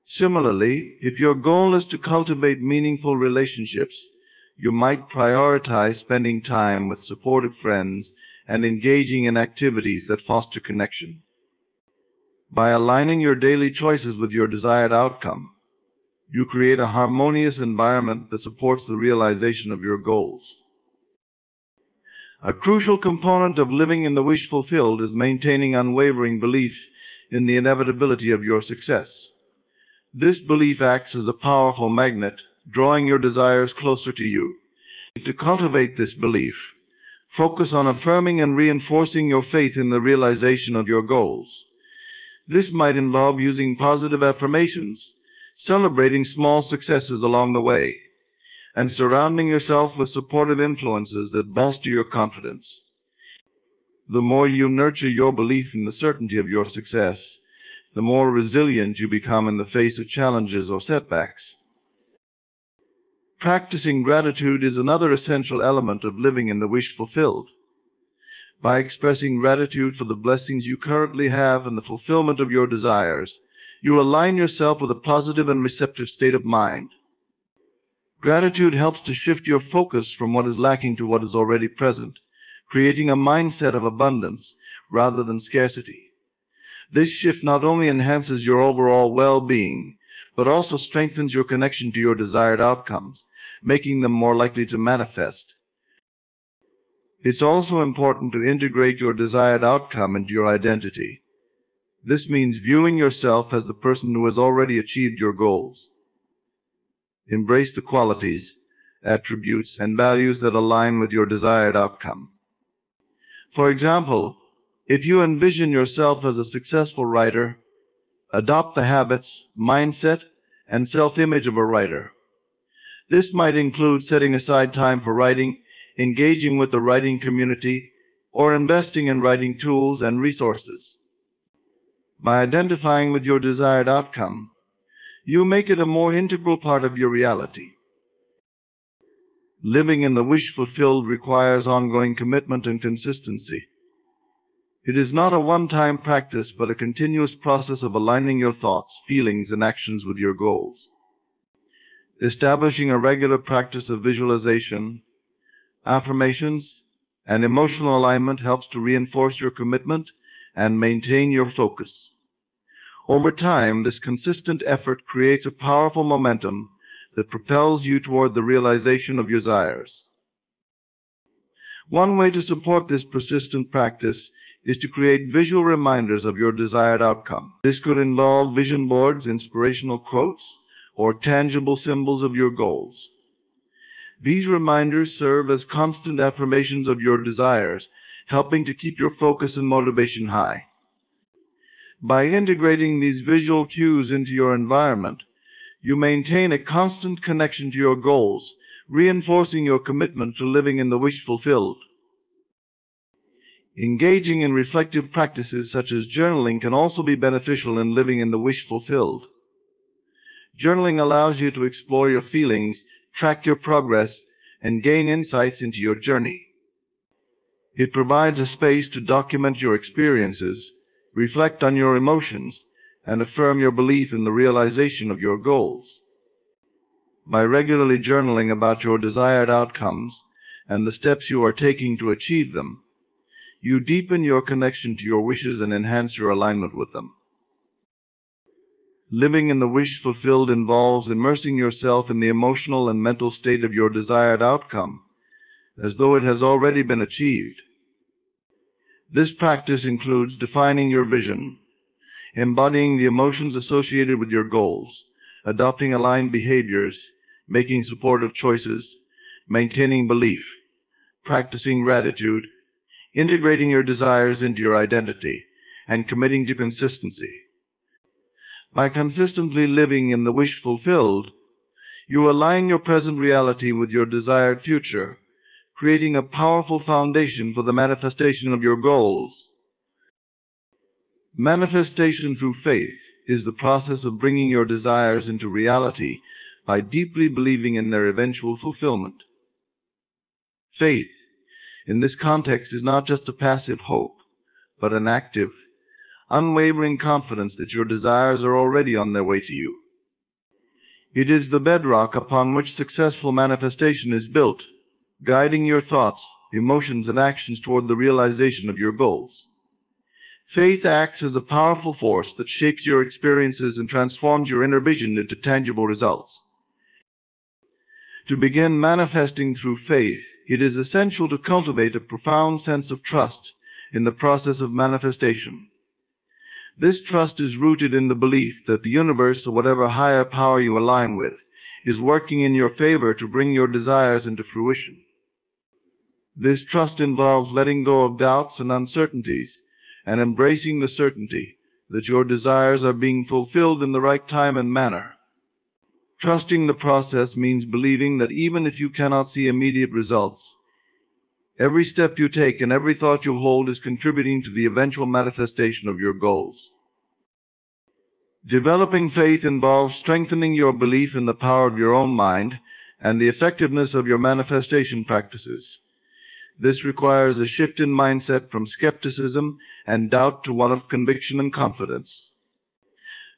Similarly, if your goal is to cultivate meaningful relationships, you might prioritize spending time with supportive friends and engaging in activities that foster connection. By aligning your daily choices with your desired outcome, you create a harmonious environment that supports the realization of your goals. A crucial component of living in the wish fulfilled is maintaining unwavering belief in the inevitability of your success. This belief acts as a powerful magnet, drawing your desires closer to you. To cultivate this belief, focus on affirming and reinforcing your faith in the realization of your goals. This might involve using positive affirmations, celebrating small successes along the way, and surrounding yourself with supportive influences that bolster your confidence. The more you nurture your belief in the certainty of your success, the more resilient you become in the face of challenges or setbacks. Practicing gratitude is another essential element of living in the wish fulfilled. By expressing gratitude for the blessings you currently have and the fulfillment of your desires, you align yourself with a positive and receptive state of mind. Gratitude helps to shift your focus from what is lacking to what is already present, creating a mindset of abundance rather than scarcity. This shift not only enhances your overall well-being, but also strengthens your connection to your desired outcomes, making them more likely to manifest. It's also important to integrate your desired outcome into your identity. This means viewing yourself as the person who has already achieved your goals. Embrace the qualities, attributes, and values that align with your desired outcome. For example, if you envision yourself as a successful writer, adopt the habits, mindset, and self-image of a writer. This might include setting aside time for writing, engaging with the writing community, or investing in writing tools and resources. By identifying with your desired outcome, you make it a more integral part of your reality. Living in the wish fulfilled requires ongoing commitment and consistency. It is not a one-time practice, but a continuous process of aligning your thoughts, feelings, and actions with your goals. Establishing a regular practice of visualization, affirmations, and emotional alignment helps to reinforce your commitment and maintain your focus. Over time, this consistent effort creates a powerful momentum that propels you toward the realization of your desires. One way to support this persistent practice is to create visual reminders of your desired outcome. This could involve vision boards, inspirational quotes, or tangible symbols of your goals. These reminders serve as constant affirmations of your desires, helping to keep your focus and motivation high. By integrating these visual cues into your environment, you maintain a constant connection to your goals, reinforcing your commitment to living in the wish fulfilled. Engaging in reflective practices such as journaling can also be beneficial in living in the wish fulfilled. Journaling allows you to explore your feelings, track your progress, and gain insights into your journey. It provides a space to document your experiences, reflect on your emotions, and affirm your belief in the realization of your goals. By regularly journaling about your desired outcomes and the steps you are taking to achieve them, you deepen your connection to your wishes and enhance your alignment with them. Living in the wish fulfilled involves immersing yourself in the emotional and mental state of your desired outcome, as though it has already been achieved. This practice includes defining your vision, embodying the emotions associated with your goals, adopting aligned behaviors, making supportive choices, maintaining belief, practicing gratitude, integrating your desires into your identity, and committing to consistency. By consistently living in the wish fulfilled, you align your present reality with your desired future, creating a powerful foundation for the manifestation of your goals. Manifestation through faith is the process of bringing your desires into reality by deeply believing in their eventual fulfillment. Faith, in this context, is not just a passive hope, but an active, unwavering confidence that your desires are already on their way to you. It is the bedrock upon which successful manifestation is built, guiding your thoughts, emotions, and actions toward the realization of your goals. Faith acts as a powerful force that shapes your experiences and transforms your inner vision into tangible results. To begin manifesting through faith, it is essential to cultivate a profound sense of trust in the process of manifestation. This trust is rooted in the belief that the universe, or whatever higher power you align with, is working in your favor to bring your desires into fruition. This trust involves letting go of doubts and uncertainties and embracing the certainty that your desires are being fulfilled in the right time and manner. Trusting the process means believing that even if you cannot see immediate results, every step you take and every thought you hold is contributing to the eventual manifestation of your goals. Developing faith involves strengthening your belief in the power of your own mind and the effectiveness of your manifestation practices. This requires a shift in mindset from skepticism and doubt to one of conviction and confidence.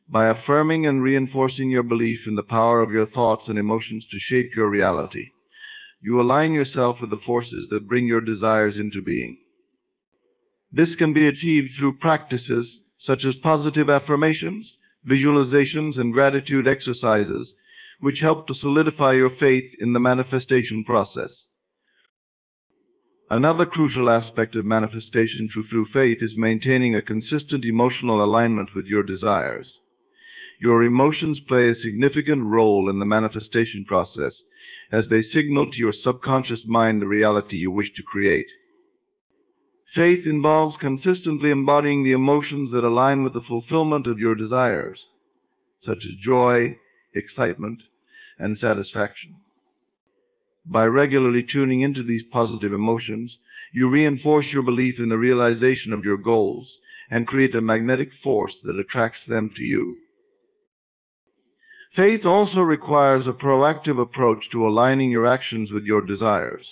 By affirming and reinforcing your belief in the power of your thoughts and emotions to shape your reality, you align yourself with the forces that bring your desires into being. This can be achieved through practices such as positive affirmations, visualizations, and gratitude exercises, which help to solidify your faith in the manifestation process. Another crucial aspect of manifestation through faith is maintaining a consistent emotional alignment with your desires. Your emotions play a significant role in the manifestation process, as they signal to your subconscious mind the reality you wish to create. Faith involves consistently embodying the emotions that align with the fulfillment of your desires, such as joy, excitement, and satisfaction. By regularly tuning into these positive emotions, you reinforce your belief in the realization of your goals and create a magnetic force that attracts them to you. Faith also requires a proactive approach to aligning your actions with your desires.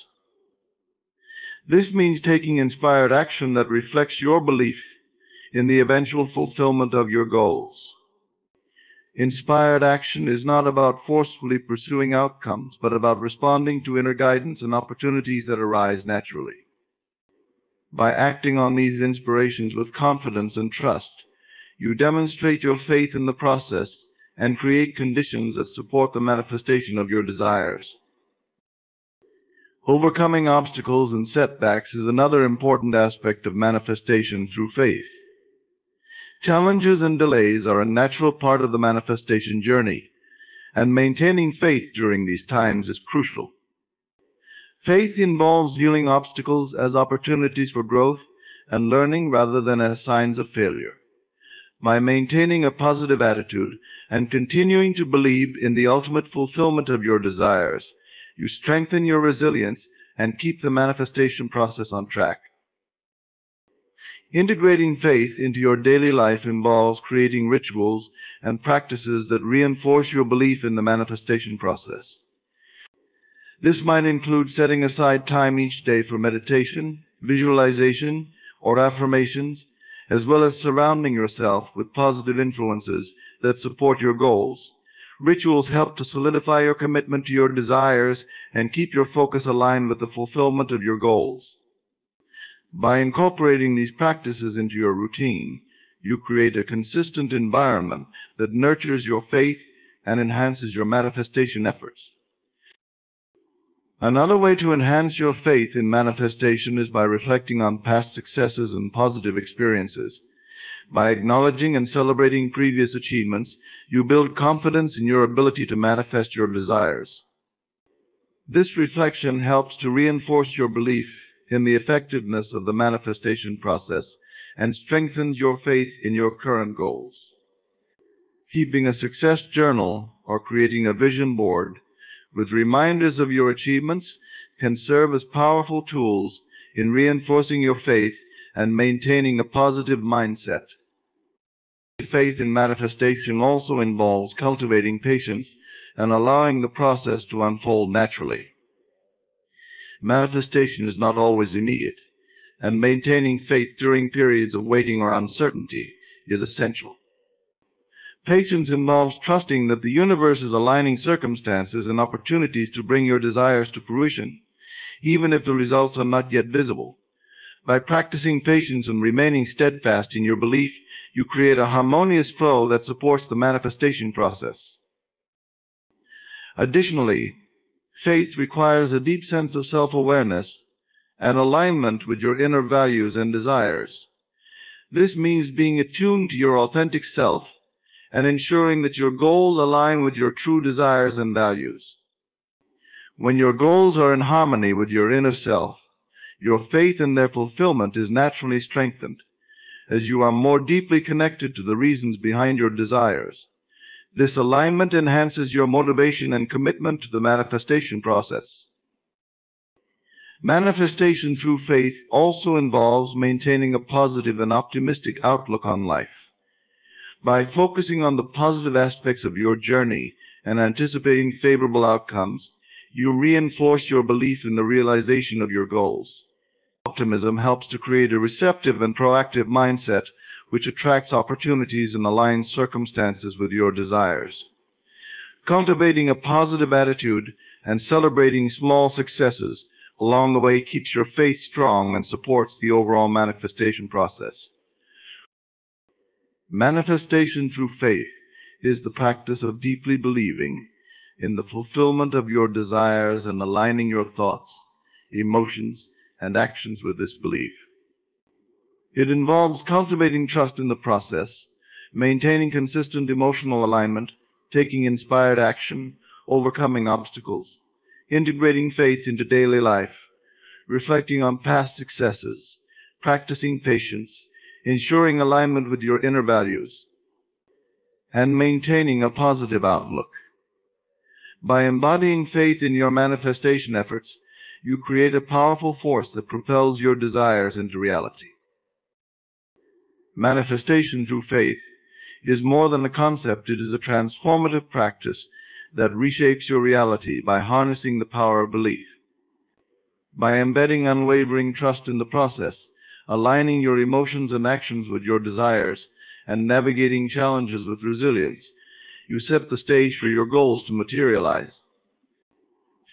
This means taking inspired action that reflects your belief in the eventual fulfillment of your goals. Inspired action is not about forcefully pursuing outcomes, but about responding to inner guidance and opportunities that arise naturally. By acting on these inspirations with confidence and trust, you demonstrate your faith in the process and create conditions that support the manifestation of your desires. Overcoming obstacles and setbacks is another important aspect of manifestation through faith. Challenges and delays are a natural part of the manifestation journey, and maintaining faith during these times is crucial. Faith involves viewing obstacles as opportunities for growth and learning rather than as signs of failure. By maintaining a positive attitude and continuing to believe in the ultimate fulfillment of your desires, you strengthen your resilience and keep the manifestation process on track. Integrating faith into your daily life involves creating rituals and practices that reinforce your belief in the manifestation process. This might include setting aside time each day for meditation, visualization, or affirmations, as well as surrounding yourself with positive influences that support your goals. Rituals help to solidify your commitment to your desires and keep your focus aligned with the fulfillment of your goals. By incorporating these practices into your routine, you create a consistent environment that nurtures your faith and enhances your manifestation efforts. Another way to enhance your faith in manifestation is by reflecting on past successes and positive experiences. By acknowledging and celebrating previous achievements, you build confidence in your ability to manifest your desires. This reflection helps to reinforce your belief in the effectiveness of the manifestation process and strengthens your faith in your current goals. Keeping a success journal or creating a vision board with reminders of your achievements can serve as powerful tools in reinforcing your faith and maintaining a positive mindset. Faith in manifestation also involves cultivating patience and allowing the process to unfold naturally. Manifestation is not always immediate, and maintaining faith during periods of waiting or uncertainty is essential. Patience involves trusting that the universe is aligning circumstances and opportunities to bring your desires to fruition, even if the results are not yet visible. By practicing patience and remaining steadfast in your belief, you create a harmonious flow that supports the manifestation process. Additionally, faith requires a deep sense of self-awareness and alignment with your inner values and desires. This means being attuned to your authentic self and ensuring that your goals align with your true desires and values. When your goals are in harmony with your inner self, your faith in their fulfillment is naturally strengthened, as you are more deeply connected to the reasons behind your desires. This alignment enhances your motivation and commitment to the manifestation process. Manifestation through faith also involves maintaining a positive and optimistic outlook on life. By focusing on the positive aspects of your journey and anticipating favorable outcomes, you reinforce your belief in the realization of your goals. Optimism helps to create a receptive and proactive mindset which attracts opportunities and aligns circumstances with your desires. Cultivating a positive attitude and celebrating small successes along the way keeps your faith strong and supports the overall manifestation process. Manifestation through faith is the practice of deeply believing in the fulfillment of your desires and aligning your thoughts, emotions, and actions with this belief. It involves cultivating trust in the process, maintaining consistent emotional alignment, taking inspired action, overcoming obstacles, integrating faith into daily life, reflecting on past successes, practicing patience, ensuring alignment with your inner values, and maintaining a positive outlook. By embodying faith in your manifestation efforts, you create a powerful force that propels your desires into reality. Manifestation through faith is more than a concept. It is a transformative practice that reshapes your reality by harnessing the power of belief. By embedding unwavering trust in the process, aligning your emotions and actions with your desires, and navigating challenges with resilience, you set the stage for your goals to materialize.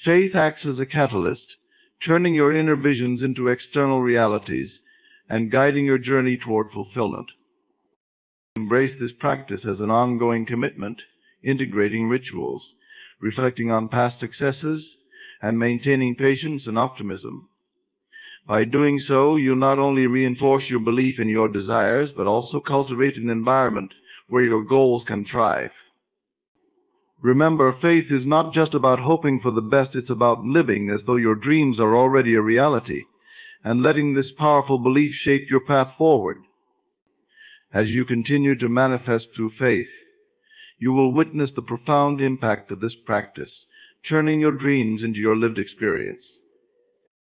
Faith acts as a catalyst, turning your inner visions into external realities and guiding your journey toward fulfillment. Embrace this practice as an ongoing commitment, integrating rituals, reflecting on past successes, and maintaining patience and optimism. By doing so, you not only reinforce your belief in your desires, but also cultivate an environment where your goals can thrive. Remember, faith is not just about hoping for the best, it's about living as though your dreams are already a reality, and letting this powerful belief shape your path forward. As you continue to manifest through faith, you will witness the profound impact of this practice, turning your dreams into your lived experience.